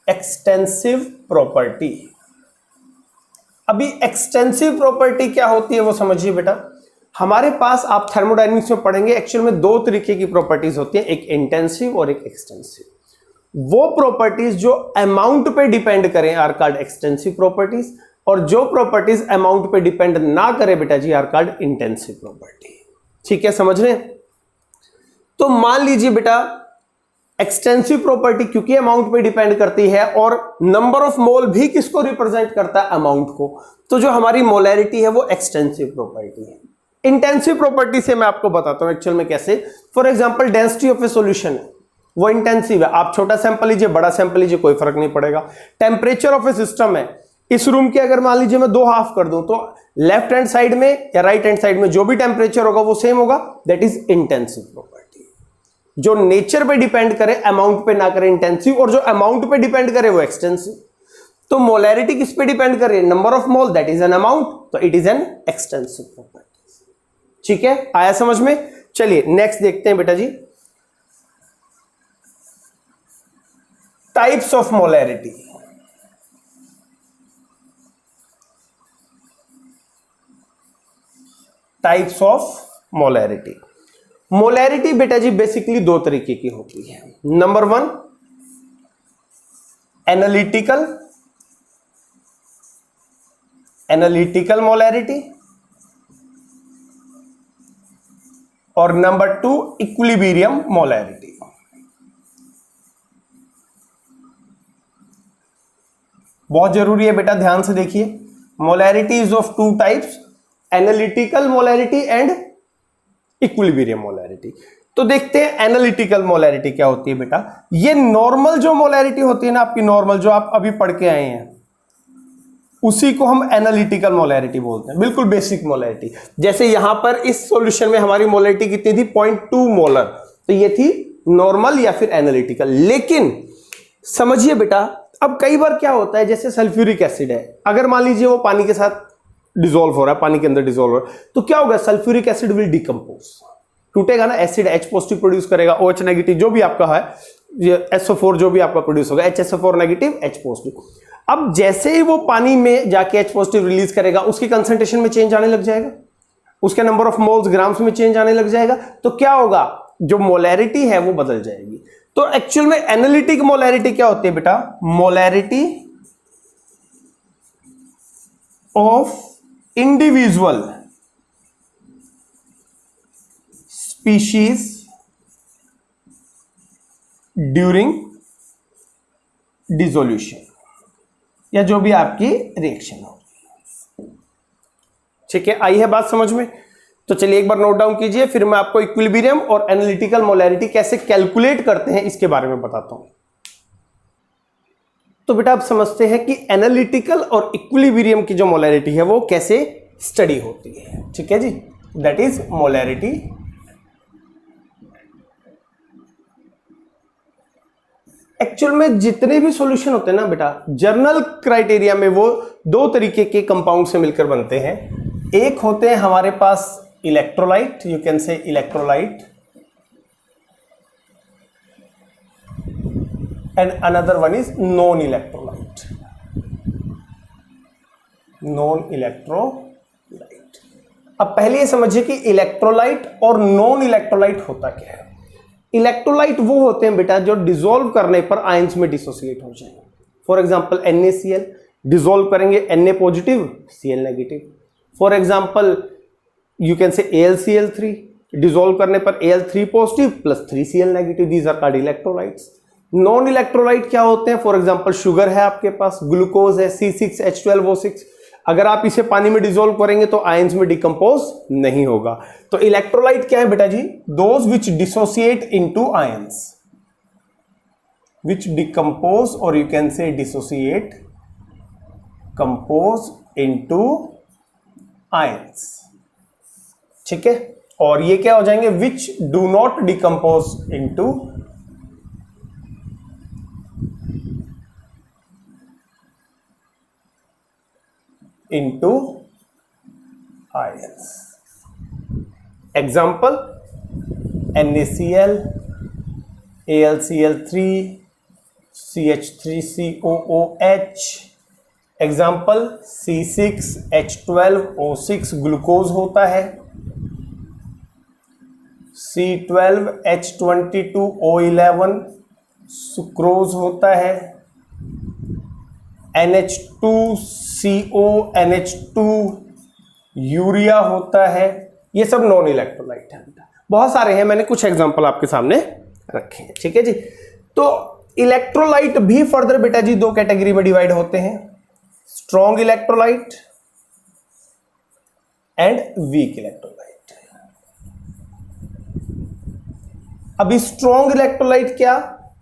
Extensive property, अभी एक्सटेंसिव प्रॉपर्टी क्या होती है वो समझिए बेटा। हमारे पास आप थर्मोडायनेमिक्स में पढ़ेंगे, एक्चुअल में दो तरीके की प्रॉपर्टीज होती हैं, एक इंटेंसिव और एक एक्सटेंसिव। वो प्रॉपर्टीज जो अमाउंट पे डिपेंड करें आर कॉल्ड एक्सटेंसिव प्रॉपर्टीज, और जो प्रॉपर्टीज अमाउंट पे डिपेंड ना करे बेटा जी आर कॉल्ड इंटेंसिव प्रॉपर्टी। ठीक है, समझ रहे हैं? तो मान लीजिए बेटा, एक्सटेंसिव प्रॉपर्टी क्योंकि अमाउंट पे डिपेंड करती है और नंबर ऑफ मोल भी किसको रिप्रेजेंट करता है, अमाउंट को, तो जो हमारी मोलैरिटी है वो एक्सटेंसिव प्रॉपर्टी है। इंटेंसिव प्रॉपर्टी से मैं आपको बताता हूं एक्चुअल में कैसे। For example, density of a solution है वो इंटेंसिव है। आप छोटा सैंपल लीजिए, बड़ा सैंपल लीजिए, कोई फर्क नहीं पड़ेगा। टेम्परेचर ऑफ ए सिस्टम है, इस रूम के अगर मान लीजिए मैं दो हाफ कर दूं तो लेफ्ट हैंड साइड में या राइट हैंड साइड में जो भी टेम्परेचर होगा वो सेम होगा, दैट इज इंटेंसिव प्रॉपर्टी। जो नेचर पे डिपेंड करे, अमाउंट पे ना करे, इंटेंसिव, और जो अमाउंट पे डिपेंड करे वो एक्सटेंसिव। तो मोलैरिटी किस पे डिपेंड करे, number of mole, that is an amount, तो it is an extensive property. ठीक है, आया समझ में? चलिए नेक्स्ट देखते हैं बेटा जी, types of molarity. Types of molarity. Molarity बेटा जी बेसिकली दो तरीके की होती है। Number one, analytical, analytical molarity, और नंबर टू, इक्विलिब्रियम मोलैरिटी। बहुत जरूरी है बेटा, ध्यान से देखिए। Molarity is of two types, analytical molarity and equilibrium molarity. तो देखते हैं एनालिटिकल मोलैरिटी क्या होती है बेटा। ये नॉर्मल जो मोलैरिटी होती है ना आपकी, नॉर्मल जो आप अभी पढ़ के आए हैं, उसी को हम एनालिटिकल मोलैरिटी बोलते हैं, बिल्कुल बेसिक मोलैरिटी। जैसे यहां पर इस सॉल्यूशन में हमारी मोलैरिटी कितनी थी, 0.2 मोलर, तो ये थी नॉर्मल या फिर एनालिटिकल। लेकिन समझिए बेटा, अब कई बार क्या होता है, जैसे सल्फ्यूरिक एसिड है, अगर मान लीजिए वो पानी के साथ डिसॉल्व हो रहा है, पानी के अंदर डिसॉल्व हो रहा है, तो क्या होगा, सल्फ्यूरिक एसिड विल डिकम्पोज, टूटेगा ना, एसिड H पॉजिटिव प्रोड्यूस करेगा, OH नेगेटिव जो भी आपका है, SO4 जो भी आपका प्रोड्यूस होगा, HSO4 नेगेटिव H पॉजिटिव। अब जैसे ही वो पानी में जाके H पॉजिटिव रिलीज करेगा, उसकी कंसंट्रेशन में चेंज आने लग जाएगा, उसके नंबर ऑफ मोल्स ग्राम्स में चेंज आने लग जाएगा, तो क्या होगा, जो मोलैरिटी है वो बदल जाएगी। तो एक्चुअल में एनालिटिक मोलैरिटी क्या होती है बेटा, molarity of individual species during dissolution, या जो भी आपकी रिएक्शन हो। ठीक है, आई है बात समझ में? तो चलिए एक बार नोट डाउन कीजिए, फिर मैं आपको इक्विलिब्रियम और एनालिटिकल मोलैरिटी कैसे कैलकुलेट करते हैं इसके बारे में बताता हूं। तो बेटा आप समझते हैं कि एनालिटिकल और इक्विलिब्रियम की जो मोलैरिटी है वो कैसे स्टडी होती है। ठीक है जी, दैट इज मोलैरिटी एक्चुअल में जितने भी सॉल्यूशन होते हैं ना बेटा, जर्नल क्राइटेरिया में वो दो तरीके के कंपाउंड से मिलकर बनते हैं। एक होते हैं हमारे पास electrolyte, you can say electrolyte, and another one is non electrolyte, non electrolyte. अब पहले ये समझिए कि इलेक्ट्रोलाइट और नॉन इलेक्ट्रोलाइट होता क्या है। इलेक्ट्रोलाइट वो होते हैं बेटा जो डिसॉल्व करने पर आयंस में डिसोसिएट हो जाएंगे। फॉर एग्जांपल NaCl डिसॉल्व करेंगे Na positive Cl negative. For example you can say AlCl3 dissolve करने पर Al3 positive plus 3Cl negative. These are called electrolytes. Non electrolyte क्या होते हैं? फॉर एग्जांपल शुगर है आपके पास, ग्लूकोज है C6H12O6, अगर आप इसे पानी में डिसॉल्व करेंगे तो आयंस में डिकम्पोज नहीं होगा। तो इलेक्ट्रोलाइट क्या है बेटा जी? Those which dissociate into ions, which decompose और you can say dissociate, compose into ions, ठीक है। और ये क्या हो जाएंगे? Which do not decompose into ions. Example NaCl, AlCl3, CH3COOH. Example C6H12O6 glucose होता है, C12H22O11 सुक्रोज होता है, NH2CO NH2 यूरिया होता है। ये सब नॉन इलेक्ट्रोलाइट है। बहुत सारे हैं, मैंने कुछ एग्जांपल आपके सामने रखे हैं, ठीक है जी। तो इलेक्ट्रोलाइट भी फर्दर बेटा जी दो कैटेगरी में डिवाइड होते हैं, strong electrolyte and weak electrolyte. अभी स्ट्रॉन्ग इलेक्ट्रोलाइट क्या?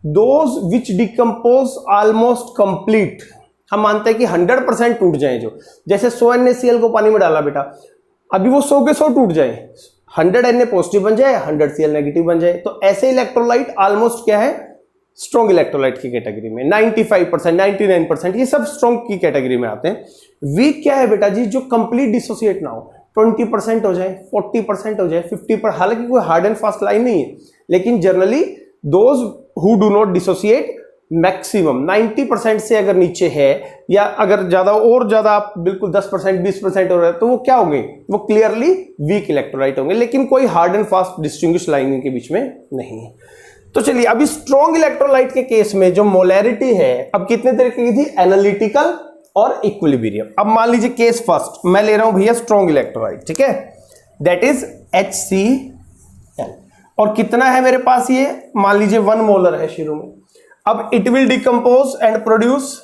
Those which decompose almost complete. हम मानते हैं कि 100% टूट जाए, जो जैसे 100 NaCl को पानी में डाला बेटा, अभी वो 100 के 100 टूट जाए, 100 Na पॉजिटिव बन जाए, 100 Cl नेगेटिव बन जाए। तो ऐसे इलेक्ट्रोलाइट ऑलमोस्ट क्या है? स्ट्रॉन्ग इलेक्ट्रोलाइट की कैटेगरी में। 95%, 99% ये सब स्ट्रॉन्ग की कैटेगरी में आते हैं। वीक क्या है बेटा जी? जो कंप्लीट डिसोसिएट ना हो, 20% हो जाए, 40% हो जाए, 50%। हालांकि कोई हार्ड एंड फास्ट लाइन नहीं है, लेकिन generally those who do not dissociate maximum 90% से अगर नीचे है, या अगर ज्यादा और ज्यादा आप बिल्कुल 10% 20% हो रहा है, तो वो क्या होंगे? वो क्लियरली वीक इलेक्ट्रोलाइट होंगे, लेकिन कोई hard and fast distinguish line के बीच में नहीं है। तो चलिए, अभी स्ट्रॉन्ग इलेक्ट्रोलाइट के केस में जो मोलैरिटी है, अब कितने तरीके की थी? एनालिटिकल और इक्विलिब्रियम। अब मान लीजिए केस फर्स्ट मैं ले रहा हूं भैया स्ट्रॉन्ग इलेक्ट्रोलाइट, ठीक है, दैट इज HCl, और कितना है मेरे पास? ये मान लीजिए 1 मोलर है शुरू में। अब it will decompose and produce,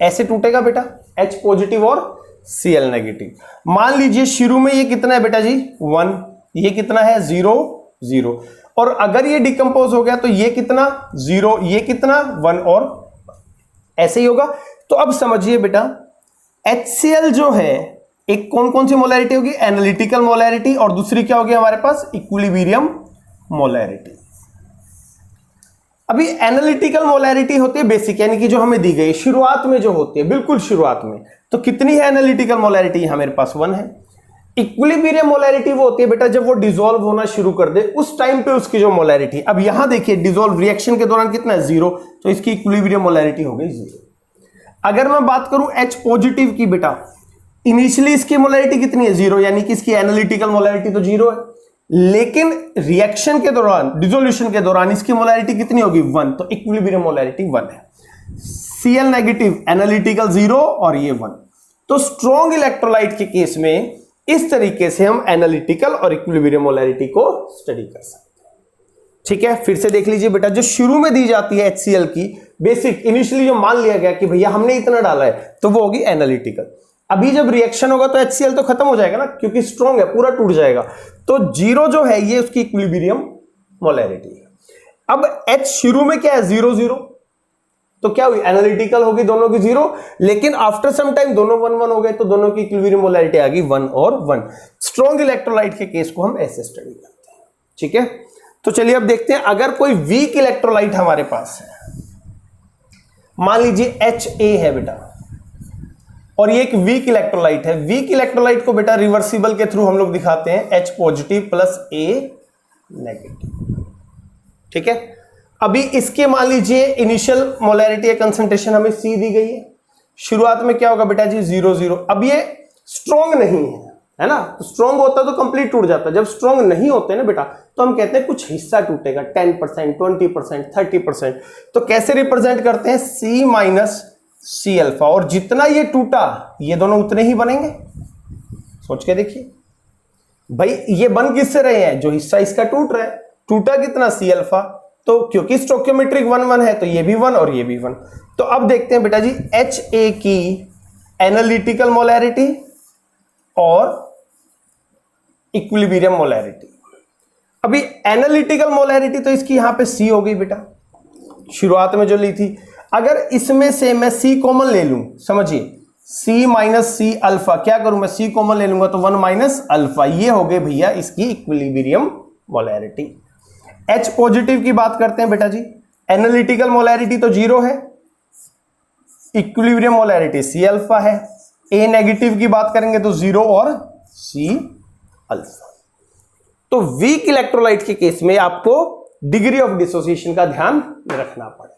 ऐसे टूटेगा बेटा, H पॉजिटिव और Cl नेगेटिव। मान लीजिए शुरू में ये कितना है बेटा जी? 1, ये कितना है? 0 0, और अगर ये डिकम्पोज हो गया तो ये कितना? 0, ये कितना? 1, और ऐसे ही होगा। तो अब समझिए बेटा, HCl जो है, एक कौन कौन सी मोलैरिटी होगी? एनालिटिकल मोलैरिटी, और दूसरी क्या होगी हमारे पास? Equilibrium molarity. अभी एनालिटिकल मोलैरिटी होती है बेसिक, यानी कि जो हमें दी गई शुरुआत में जो होती है, बिल्कुल शुरुआत में। तो कितनी है एनालिटिकल मोलैरिटी? यहां मेरे पास 1 है। इक्विलिब्रियम मोलैरिटी वो होती है बेटा जब वो डिसॉल्व होना शुरू कर दे, उस टाइम पे उसकी जो मोलैरिटी। अब यहां देखिए डिसॉल्व रिएक्शन के दौरान कितना है? 0, तो इसकी इक्विलिब्रियम मोलैरिटी हो गई 0। अगर मैं बात करूं H पॉजिटिव की बेटा, इनिशियली इसकी मोलैरिटी कितनी है? 0, यानी कि इसकी एनालिटिकल मोलैरिटी तो 0 है, लेकिन रिएक्शन के दौरान, डिसोल्यूशन के दौरान इसकी मोलैरिटी कितनी होगी? 1, तो इक्विलिब्रियम मोलैरिटी 1 है। Cl नेगेटिव, एनालिटिकल 0 और ये 1। तो स्ट्रॉन्ग इलेक्ट्रोलाइट के केस में इस तरीके से हम एनालिटिकल और इक्विलिब्रियम मोलैरिटी को स्टडी कर सकते हैं, ठीक है। फिर से देख लीजिए बेटा, जो शुरू में दी जाती है HCl की बेसिक, इनिशियली जो मान लिया गया कि भैया हमने इतना डाला है, तो वो होगी एनालिटिकल। अभी जब रिएक्शन होगा तो HCl तो खत्म हो जाएगा ना, क्योंकि स्ट्रॉन्ग है, पूरा टूट जाएगा। तो 0 जो है ये उसकी इक्विलिब्रियम मोलैरिटी है। अब H शुरू में क्या है? 0 0, तो क्या हुई? एनालिटिकल होगी दोनों की 0, लेकिन आफ्टर सम टाइम दोनों 1 1 हो गए, तो दोनों की इक्विलिब्रियम मोलैरिटी आ गई 1 और 1। स्ट्रॉन्ग इलेक्ट्रोलाइट के केस को हम ऐसे स्टडी करते हैं, ठीक है। तो चलिए अब देखते हैं, अगर कोई वीक इलेक्ट्रोलाइट हमारे पास है, मान लीजिए HA है बेटा, और ये एक वीक इलेक्ट्रोलाइट है। वीक इलेक्ट्रोलाइट को बेटा रिवर्सिबल के थ्रू हम लोग दिखाते हैं H positive plus A negative. ठीक है, अभी इसके मान लीजिए इनिशियल मोलैरिटी या कंसंट्रेशन हमें C दी गई है। शुरुआत में क्या होगा बेटा जी 0 0। अब ये स्ट्रॉन्ग नहीं है ना, तो स्ट्रॉन्ग होता तो कंप्लीट टूट जाता। जब स्ट्रॉन्ग नहीं होते ना बेटा तो हम कहते हैं कुछ हिस्सा टूटेगा, 10%, 20%, 30%। तो कैसे रिप्रेजेंट करते हैं C माइनस C अल्फा, और जितना ये टूटा ये दोनों उतने ही बनेंगे। सोच के देखिए भाई, ये बन किससे रहे हैं, जो हिस्सा इसका टूट रहा है। टूटा कितना C अल्फा, तो क्योंकि स्टोकियोमेट्रिक 1 1 है तो ये भी 1 और ये भी 1। तो अब देखते हैं बेटा जी HA की एनालिटिकल मोलैरिटी और इक्विलिब्रियम मोलैरिटी। अभी एनालिटिकल मोलैरिटी तो इसकी यहां पे C हो गई बेटा, शुरुआत में जो ली थी। अगर इसमें से मैं C कॉमन ले लूं, समझिए C माइनस C अल्फा, क्या करूं मैं C कॉमन ले लूंगा तो 1 माइनस अल्फा, ये हो गए भैया इसकी इक्विलिब्रियम मोलैरिटी। H पॉजिटिव की बात करते हैं बेटा जी, एनालिटिकल मोलैरिटी तो 0 है, इक्विलिब्रियम मोलैरिटी C अल्फा है। A नेगेटिव की बात करेंगे तो 0 और C अल्फा। तो वीक इलेक्ट्रोलाइट के केस में आपको डिग्री ऑफ डिसोसिएशन का ध्यान रखना पड़ेगा।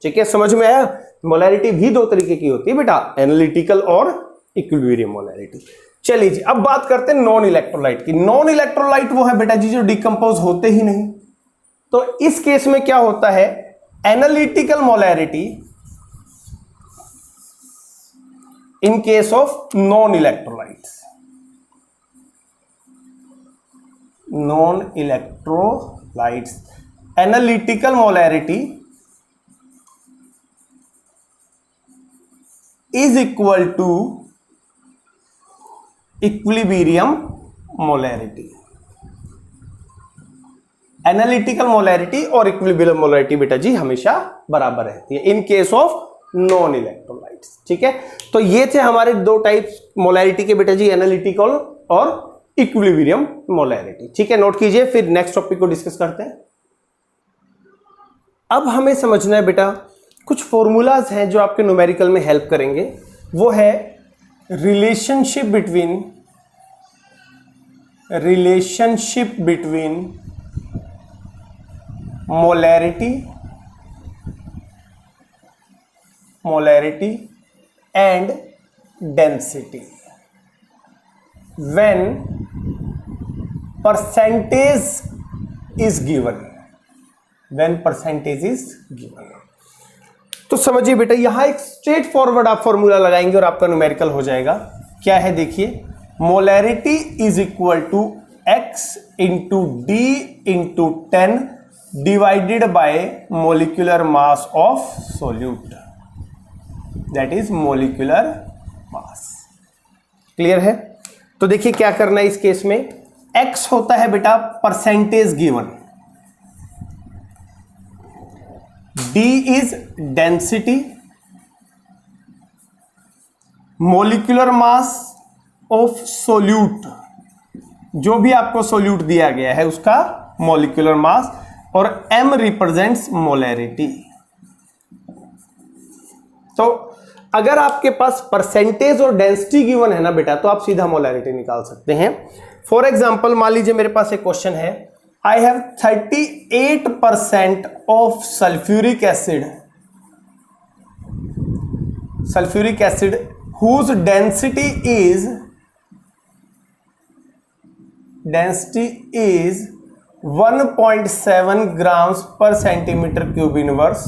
ठीक है, समझ में आया। मोलैरिटी भी दो तरीके की होती है बेटा, एनालिटिकल और इक्विलिब्रियम मोलैरिटी। चलिए जी, अब बात करते हैं नॉन इलेक्ट्रोलाइट की। नॉन इलेक्ट्रोलाइट वो है बेटा जी जो डिकम्पोज होते ही नहीं। तो इस केस में क्या होता है, analytical molarity in case of non electrolytes, non electrolytes, analytical molarity is equal to equilibrium molarity. Analytical molarity और इक्विलिब्रियम मोलैरिटी बेटा जी हमेशा बराबर रहती है in case of non electrolytes. ठीक है, तो ये थे हमारे दो टाइप्स मोलैरिटी के बेटा जी, एनालिटिकल और इक्विलिब्रियम मोलैरिटी। ठीक है, नोट कीजिए, फिर नेक्स्ट टॉपिक को डिस्कस करते हैं। अब हमें समझना है बेटा कुछ फॉर्मूलाज हैं जो आपके न्यूमेरिकल में हेल्प करेंगे। वो है relationship between molarity and density when percentage is given. तो समझिए बेटा यहां एक स्ट्रेट फॉरवर्ड आप फॉर्मूला लगाएंगे और आपका न्यूमेरिकल हो जाएगा। क्या है देखिए, molarity is equal to x into D into 10 divided by molecular mass of solute, that is molecular mass. Clear है। तो देखिए क्या करना है इस केस में, x होता है बेटा percentage given, D is density, molecular mass of solute, जो भी आपको सोल्यूट दिया गया है उसका मोलिकुलर मास, और M रिप्रेजेंट्स मोलैरिटी। तो अगर आपके पास परसेंटेज और डेंसिटी गिवन है ना बेटा तो आप सीधा मोलैरिटी निकाल सकते हैं। फॉर एग्जांपल मान लीजिए मेरे पास एक क्वेश्चन है, I have 38% of sulfuric acid whose density is 1.7 grams per centimeter cube inverse.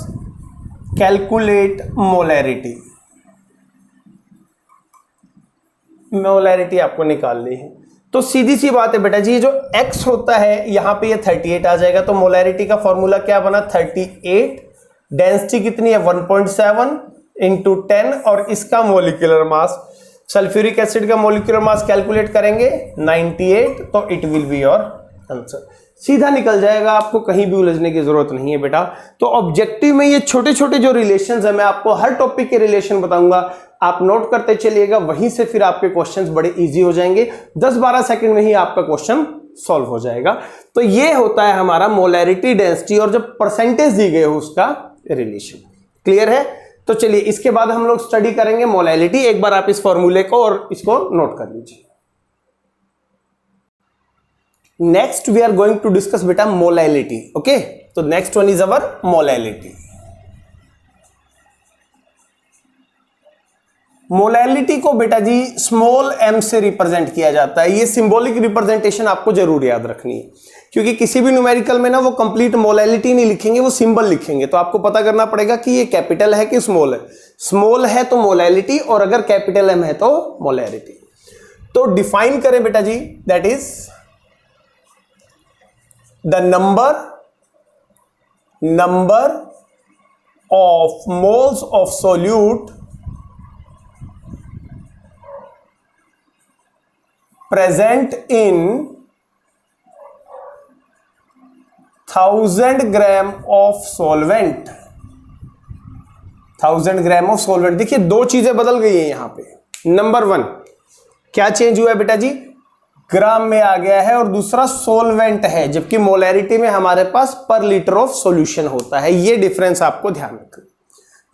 Calculate molarity. Molarity आपको निकालनी है। तो सीधी सी बात है बेटा जी, जो x होता है यहां पे ये 38 आ जाएगा। तो मोलैरिटी का फॉर्मूला क्या बना 38, डेंसिटी कितनी है 1.7 इंटू 10, और इसका मोलिकुलर मास, सल्फ्यूरिक एसिड का मोलिकुलर मास कैलकुलेट करेंगे 98, तो it will be your answer. सीधा निकल जाएगा, आपको कहीं भी उलझने की जरूरत नहीं है बेटा। तो ऑब्जेक्टिव में ये छोटे छोटे जो रिलेशंस है, मैं आपको हर टॉपिक के रिलेशन बताऊंगा, आप नोट करते चलिएगा, वहीं से फिर आपके क्वेश्चंस बड़े इजी हो जाएंगे। 10-12 सेकंड में ही आपका क्वेश्चन सॉल्व हो जाएगा। तो ये होता है हमारा मोलैरिटी, डेंसिटी और जब परसेंटेज दी गई हो उसका रिलेशन। क्लियर है। तो चलिए इसके बाद हम लोग स्टडी करेंगे मोलैलिटी। एक बार आप इस फॉर्मूले को और इसको नोट कर लीजिए। Next we are going to discuss बेटा मोलैलिटी। ओके, तो next one is our molality. Molality को बेटा जी स्मॉल m से रिप्रेजेंट किया जाता है। ये सिंबॉलिक रिप्रेजेंटेशन आपको जरूर याद रखनी है, क्योंकि किसी भी न्यूमेरिकल में ना वो कंप्लीट मोलैलिटी नहीं लिखेंगे, वो सिंबल लिखेंगे। तो आपको पता करना पड़ेगा कि ये कैपिटल है कि स्मॉल है। स्मॉल है तो मोलैलिटी, और अगर कैपिटल M है तो मोलैरिटी। तो डिफाइन करें बेटा जी, that is the number of moles of solute present in 1000 gram of solvent. 1000 gram of solvent. देखिए दो चीजें बदल गई हैं यहां पे। नंबर वन क्या चेंज हुआ है बेटा जी, ग्राम में आ गया है, और दूसरा सोलवेंट है, जबकि मोलैरिटी में हमारे पास पर लीटर ऑफ सॉल्यूशन होता है। ये डिफरेंस आपको ध्यान रखना।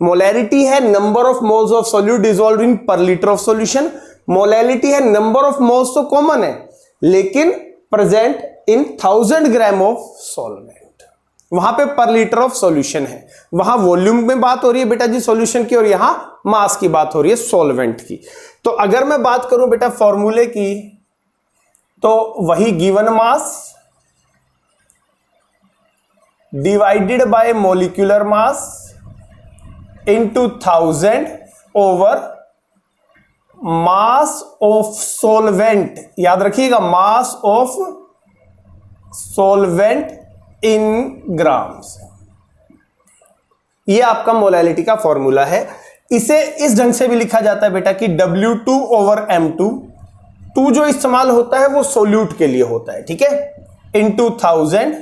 मोलैरिटी है number of moles of solute dissolved in per litre of solution. Molality है नंबर ऑफ मोल्स तो कॉमन है, लेकिन present in 1000 gram of solvent. वहां पे पर लीटर ऑफ सॉल्यूशन है, वहां वॉल्यूम में बात हो रही है बेटा जी सॉल्यूशन की, और यहां मास की बात हो रही है सॉल्वेंट की। तो अगर मैं बात करूं बेटा फॉर्मूले की, तो वही given mass divided bye molecular mass into 1000 over mass of solvent. याद रखिएगा, mass of solvent in grams. ये आपका मोलैलिटी का फॉर्मूला है। इसे इस ढंग से भी लिखा जाता है बेटा कि W2 ओवर M2। 2 जो इस्तेमाल होता है वो सोल्यूट के लिए होता है, ठीक है, इनटू 1000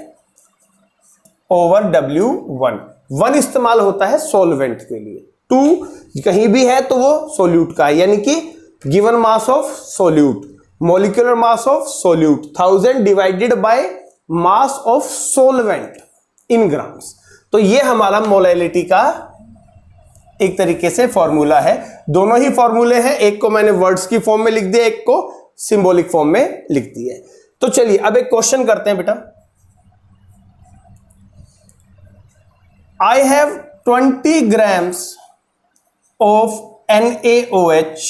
ओवर W1। 1 इस्तेमाल होता है सॉल्वेंट के लिए, 2 कहीं भी है तो वो सोल्यूट का है, यानी कि given mass of solute, molecular mass of solute 1000 divided by mass of solvent in grams. तो ये हमारा मोलैलिटी का एक तरीके से फॉर्मूला है। दोनों ही फॉर्मूले हैं, एक को मैंने वर्ड्स की फॉर्म में लिख दिया, एक को सिंबॉलिक फॉर्म में लिख दिया है। तो चलिए अब एक क्वेश्चन करते हैं बेटा। I have 20 grams of NaOH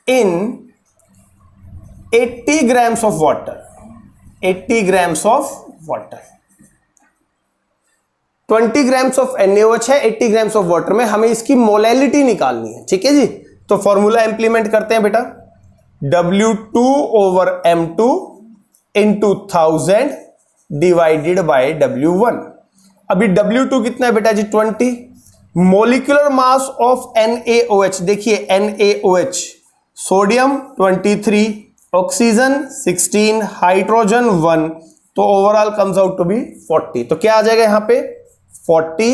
in 80 grams of water। 80 grams of water। 20 grams of NaOH है 80 grams of water में, हमें इसकी मोलैलिटी निकालनी है, ठीक है जी। तो फॉर्मूला इंप्लीमेंट करते हैं बेटा, W2 over M2 into 1000 divided by W1। अभी W2 कितना है बेटा जी 20। मोलिकुलर मास ऑफ NaOH, देखिए NaOH, सोडियम 23, ऑक्सीजन 16, हाइड्रोजन 1, तो overall comes out to be 40। तो क्या आ जाएगा यहां पे 40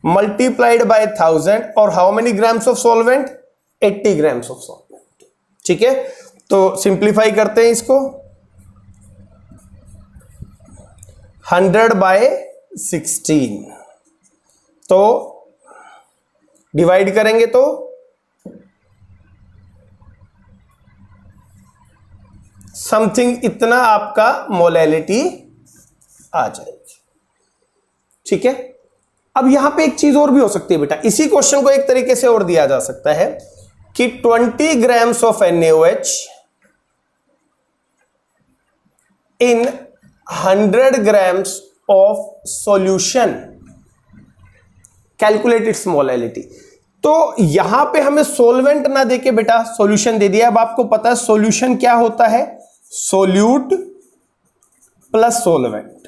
मल्टीप्लाइड बाय 1000, और how many grams of solvent 80 grams of solvent, ठीक है। तो सिंप्लीफाई करते हैं इसको, 100 बाय 16, तो डिवाइड करेंगे तो समथिंग इतना आपका मोलैलिटी आ जाएगी, ठीक है। अब यहां पे एक चीज और भी हो सकती है बेटा, इसी क्वेश्चन को एक तरीके से और दिया जा सकता है कि 20 grams of NaOH in 100 grams of solution, calculate its molality. तो यहां पे हमें सॉल्वेंट ना देके बेटा सॉल्यूशन दे दिया। अब आपको पता है सॉल्यूशन क्या होता है, सोल्यूट प्लस सॉल्वेंट।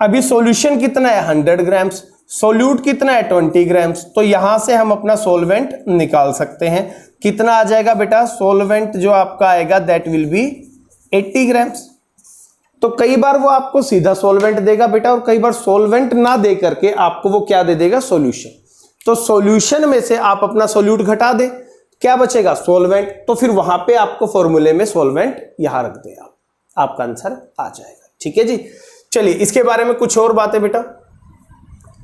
अभी सॉल्यूशन कितना है 100 ग्राम्स, सोल्यूट कितना है 20 ग्राम्स, तो यहां से हम अपना सॉल्वेंट निकाल सकते हैं। कितना आ जाएगा बेटा सॉल्वेंट जो आपका आएगा, दैट विल बी 80 ग्राम्स। तो कई बार वो आपको सीधा सॉल्वेंट देगा बेटा, और कई बार सॉल्वेंट ना दे करके आपको वो क्या दे देगा सॉल्यूशन। तो सॉल्यूशन में से आप अपना सोल्यूट घटा दे, क्या बचेगा सॉल्वेंट, तो फिर वहां पे आपको फॉर्मूले में सॉल्वेंट यहां रख दे, आपका आंसर आ जाएगा, ठीक है जी। चलिए इसके बारे में कुछ और बातें बेटा।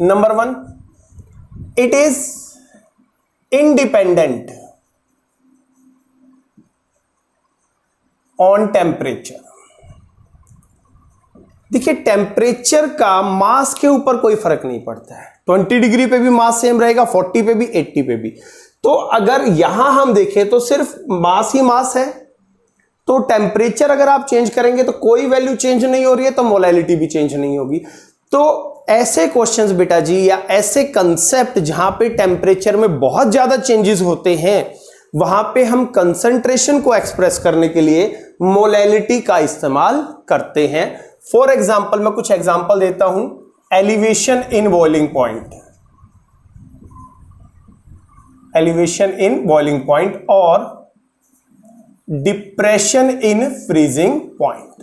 Number 1, it is independent on temperature. देखिए टेम्परेचर का मास के ऊपर कोई फर्क नहीं पड़ता है, 20 डिग्री पे भी मास सेम रहेगा, 40 पे भी, 80 पे भी। तो अगर यहां हम देखें तो सिर्फ मास ही मास है, तो टेम्परेचर अगर आप चेंज करेंगे तो कोई वैल्यू चेंज नहीं हो रही है, तो मोलैलिटी भी चेंज नहीं होगी। तो ऐसे क्वेश्चंस बेटा जी, या ऐसे कंसेप्ट जहां पे टेम्परेचर में बहुत ज्यादा चेंजेस होते हैं, वहां पे हम कंसंट्रेशन को एक्सप्रेस करने के लिए मोलैलिटी का इस्तेमाल करते हैं। फॉर एग्जाम्पल मैं कुछ एग्जाम्पल देता हूं, elevation in boiling point, elevation in boiling point और डिप्रेशन इन फ्रीजिंग पॉइंट,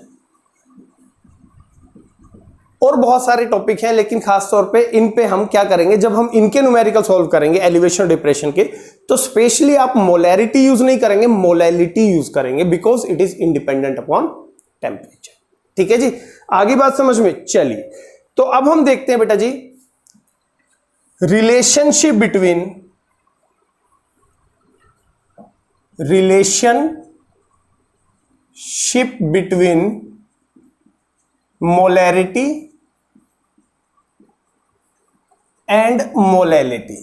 और बहुत सारे टॉपिक हैं, लेकिन खास तौर पे इन पे हम क्या करेंगे, जब हम इनके न्यूमेरिकल सॉल्व करेंगे एलिवेशन डिप्रेशन के, तो स्पेशली आप मोलैरिटी यूज नहीं करेंगे, मोलैलिटी यूज करेंगे, because it is independent upon temperature. ठीक है जी, आगे बात समझ में चलिए। तो अब हम देखते हैं बेटा जी relationship between molarity and molality,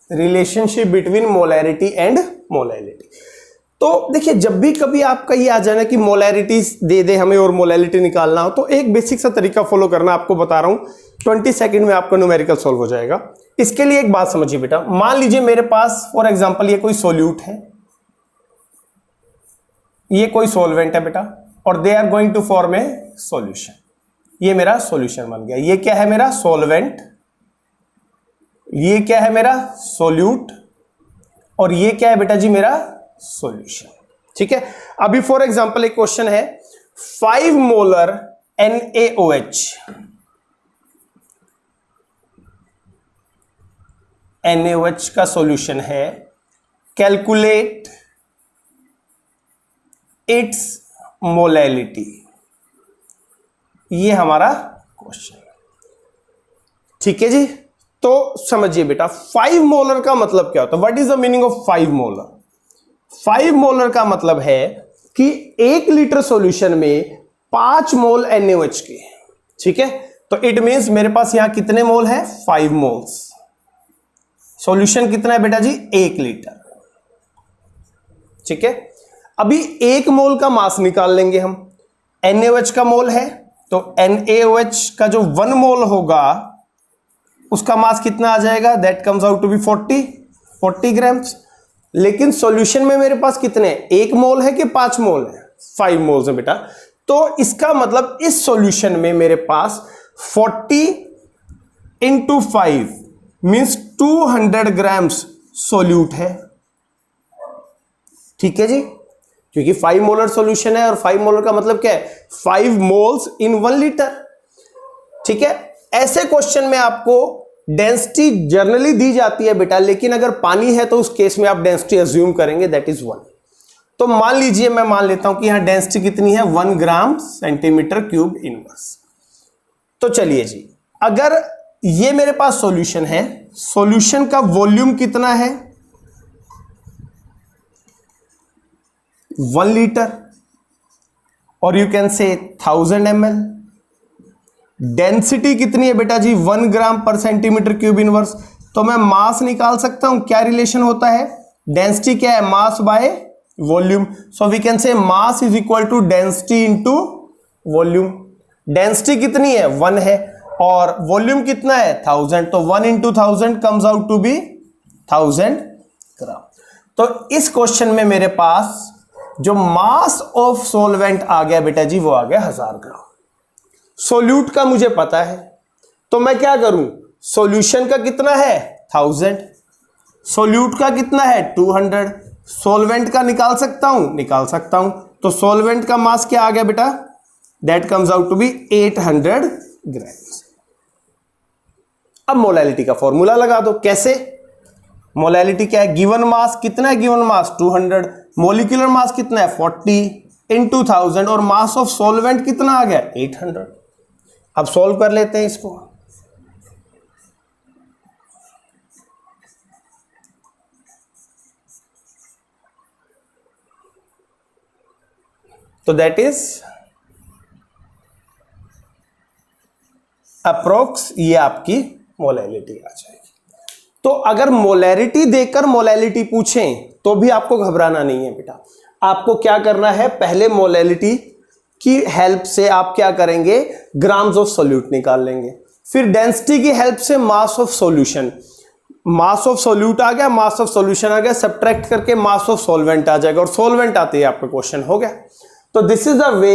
relationship between molarity and molality. तो देखिए जब भी कभी आपका ये आ जाना कि मोलैरिटी दे दे हमें और मोलैलिटी निकालना हो, तो एक बेसिक सा तरीका फॉलो करना, आपको बता रहा हूं, 20 सेकंड में आपका न्यूमेरिकल सॉल्व हो जाएगा। इसके लिए एक बात समझिए बेटा, मान लीजिए मेरे पास फॉर एग्जांपल ये कोई सॉल्यूट है, ये कोई सॉल्वेंट है बेटा, और they are going to form a solution. ये मेरा सॉल्यूशन बन गया। ये क्या है मेरा सॉल्वेंट, ये क्या है मेरा सॉल्यूट, और ये क्या है बेटा जी मेरा सॉल्यूशन। ठीक है, अभी फॉर एग्जांपल एक क्वेश्चन है, 5 मोलर NaOH, NaOH का सॉल्यूशन है, कैलकुलेट इट्स मोलैलिटी। ये हमारा क्वेश्चन है। ठीक है जी, तो समझिए बेटा 5 मोलर का मतलब क्या होता है, what is the meaning of 5 molar. 5 molar का मतलब है कि 1 लीटर सॉल्यूशन में 5 मोल NaOH के। ठीक है, तो इट मींस मेरे पास यहां कितने मोल है, 5 मोल्स। सॉल्यूशन कितना है बेटा जी, 1 लीटर। ठीक है, अभी 1 मोल का मास निकाल लेंगे हम, NaOH का मोल है, तो NaOH का जो 1 मोल होगा उसका मास कितना आ जाएगा, that comes out to be 40 grams. लेकिन सॉल्यूशन में मेरे पास कितने, 1 मोल है कि 5 मोल है, 5 मोल्स है बेटा। तो इसका मतलब इस सॉल्यूशन में मेरे पास 40 इंटू 5 मीन्स 200 ग्राम्स सॉल्यूट है। ठीक है जी, क्योंकि 5 मोलर सॉल्यूशन है, और 5 मोलर का मतलब क्या है, 5 मोल्स इन 1 लीटर। ठीक है, ऐसे क्वेश्चन में आपको डेंसिटी जनरली दी जाती है बेटा, लेकिन अगर पानी है तो उस केस में आप डेंसिटी अज्यूम करेंगे, दैट इज 1। तो मान लीजिए मैं मान लेता हूं कि यहां डेंसिटी कितनी है, 1 ग्राम सेंटीमीटर क्यूब इनवर्स। तो चलिए जी, अगर ये मेरे पास सॉल्यूशन है, सॉल्यूशन का वॉल्यूम कितना है, 1 लीटर, और यू कैन से 1000 ml। डेंसिटी कितनी है बेटा जी, 1 ग्राम पर सेंटीमीटर क्यूब इनवर्स। तो मैं मास निकाल सकता हूं, क्या रिलेशन होता है, डेंसिटी क्या है, mass by volume. So we can say mass is equal to density into volume. Density कितनी है, 1 है, और वॉल्यूम कितना है, 1000, तो 1 into 1000 comes out to be 1000 gram. तो इस क्वेश्चन में मेरे पास जो मास ऑफ सॉल्वेंट आ गया बेटा जी, वो आ गया 1000 ग्राम। सोल्यूट का मुझे पता है, तो मैं क्या करूं, सॉल्यूशन का कितना है 1000, सोल्यूट का कितना है 200, सॉल्वेंट का निकाल सकता हूं, तो सॉल्वेंट का मास क्या आ गया बेटा, that comes out to be 800 grams. अब मोलैलिटी का फॉर्मूला लगा दो, कैसे, मोलैलिटी क्या है, गिवन मास कितना है, गिवन मास 200, मोलिकुलर मास कितना है 40 इंटू 1000, और मास ऑफ सॉल्वेंट कितना आ गया 800। अब सॉल्व कर लेते हैं इसको। तो दैट इज अप्रोक्स, ये आपकी मोलैलिटी आ जाएगी। तो अगर मोलैरिटी देकर मोलैलिटी पूछें तो भी आपको घबराना नहीं है बेटा। आपको क्या करना है, पहले मोलैलिटी की हेल्प से आप क्या करेंगे, ग्राम्स ऑफ सोल्यूट निकाल लेंगे, फिर डेंसिटी की हेल्प से mass of solution, mass of solute आ गया, मास ऑफ सॉल्यूशन आ गया, सब्ट्रैक्ट करके मास ऑफ सॉल्वेंट आ जाएगा, और सॉल्वेंट आते ही आपका क्वेश्चन हो गया। तो this is the way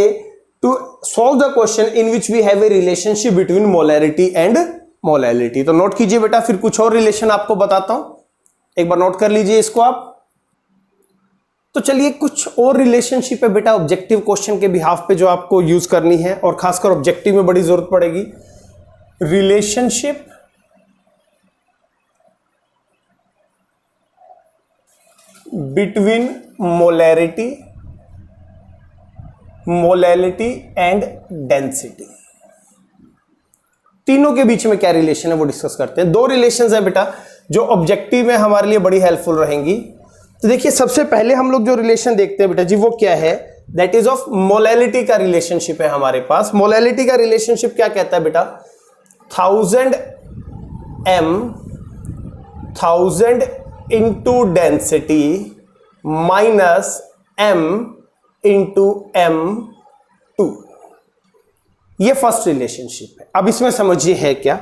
to solve the question in which we have a relationship between molarity and molality. तो नोट कीजिए बेटा, फिर कुछ और रिलेशन आपको बताता हूं, एक बार नोट कर लीजिए इसको आप। तो चलिए कुछ और रिलेशनशिप है बेटा ऑब्जेक्टिव क्वेश्चन के बिहाफ पे जो आपको यूज करनी है, और खासकर ऑब्जेक्टिव में बड़ी जरूरत पड़ेगी। Relationship between molarity, molality and density, तीनों के बीच में क्या रिलेशन है वो डिस्कस करते हैं। दो रिलेशंस है बेटा जो ऑब्जेक्टिव में हमारे लिए बड़ी हेल्पफुल रहेंगी। तो देखिए सबसे पहले हम लोग जो रिलेशन देखते हैं बेटा जी वो क्या है, दैट इज ऑफ मोलैलिटी का रिलेशनशिप है हमारे पास। मोलैलिटी का रिलेशनशिप क्या कहता है बेटा, 1000 into density minus m into m2, ये फर्स्ट रिलेशनशिप है। अब इसमें समझिए है क्या,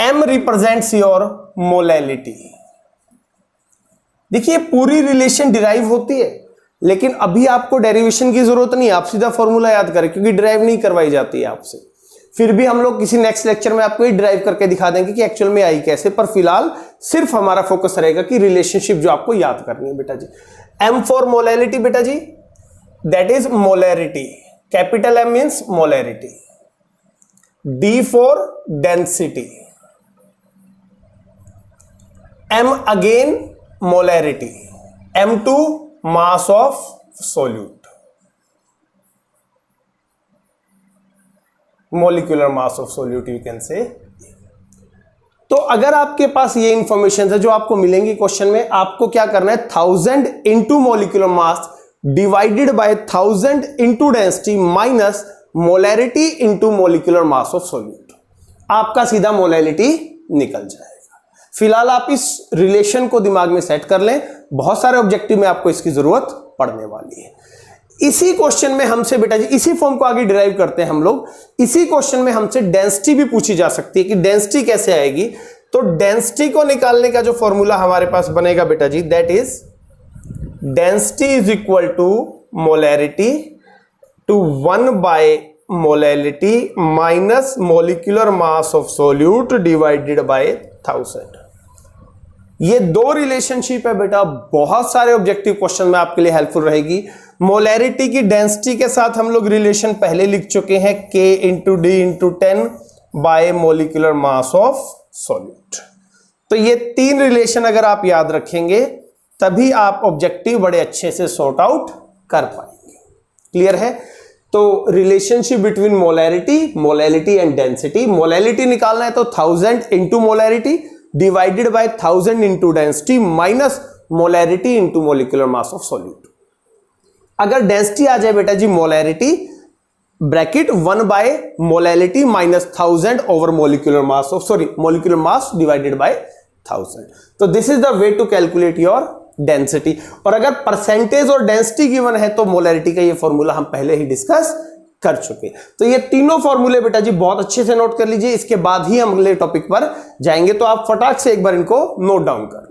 m रिप्रेजेंट्स योर मोलैलिटी। देखिए पूरी रिलेशन डिराइव होती है, लेकिन अभी आपको डेरिवेशन की जरूरत नहीं है, आप सीधा फॉर्मूला याद करें क्योंकि डिराइव नहीं करवाई जाती है आपसे। फिर भी हम लोग किसी नेक्स्ट लेक्चर में आपको ये डिराइव करके दिखा देंगे कि एक्चुअल में आई कैसे, पर फिलहाल सिर्फ हमारा फोकस रहेगा कि रिलेशनशिप जो आपको याद करनी है बेटा जी। m फॉर मोलैलिटी बेटा जी, that is molarity, capital M means molarity. D for density, M again molarity, M2 mass of solute, molecular mass of solute you can say. तो अगर आपके पास ये इंफॉर्मेशन है जो आपको मिलेंगी क्वेश्चन में, आपको क्या करना है, 1000 into molecular mass divided by 1000 into density minus molarity into molecular mass of solute, आपका सीधा मोलैलिटी निकल जाएगा। फिलहाल आप इस रिलेशन को दिमाग में सेट कर लें, बहुत सारे ऑब्जेक्टिव में आपको इसकी जरूरत पड़ने वाली है। इसी क्वेश्चन में हमसे बेटा जी, इसी फॉर्म को आगे डिराइव करते हैं हम लोग, इसी क्वेश्चन में हमसे डेंसिटी भी पूछी जा सकती है कि डेंसिटी कैसे आएगी। तो डेंसिटी को निकालने का जो फॉर्मूला हमारे पास बनेगा बेटा जी, that is density is equal to molarity to 1 by molality minus molecular mass of solute divided by 1000। ये दो रिलेशनशिप है बेटा, बहुत सारे ऑब्जेक्टिव क्वेश्चन में आपके लिए हेल्पफुल रहेगी। मोलैरिटी की डेंसिटी के साथ हम लोग रिलेशन पहले लिख चुके हैं, K into D into 10 bye molecular mass of solute. तो ये तीन रिलेशन अगर आप याद रखेंगे तभी आप ऑब्जेक्टिव बड़े अच्छे से सॉर्ट आउट कर पाएंगे। क्लियर है? तो relationship between molarity, molality and density, molality निकालना है तो 1000 into molarity divided by 1000 into density minus molarity into molecular mass of solute. अगर डेंसिटी आ जाए बेटा जी molarity bracket 1 by molality minus 1000 over molecular mass of, sorry molecular mass divided by 1000। तो this is the way to calculate your density. और अगर percentage और डेंसिटी गिवन है तो मोलैरिटी का ये फॉर्मूला हम पहले ही डिस्कस कर चुके। तो ये तीनों फॉर्मूले बेटा जी बहुत अच्छे से नोट कर लीजिए, इसके बाद ही हम अगले टॉपिक पर जाएंगे, तो आप फटाक से एक बार इनको नोट डाउन कर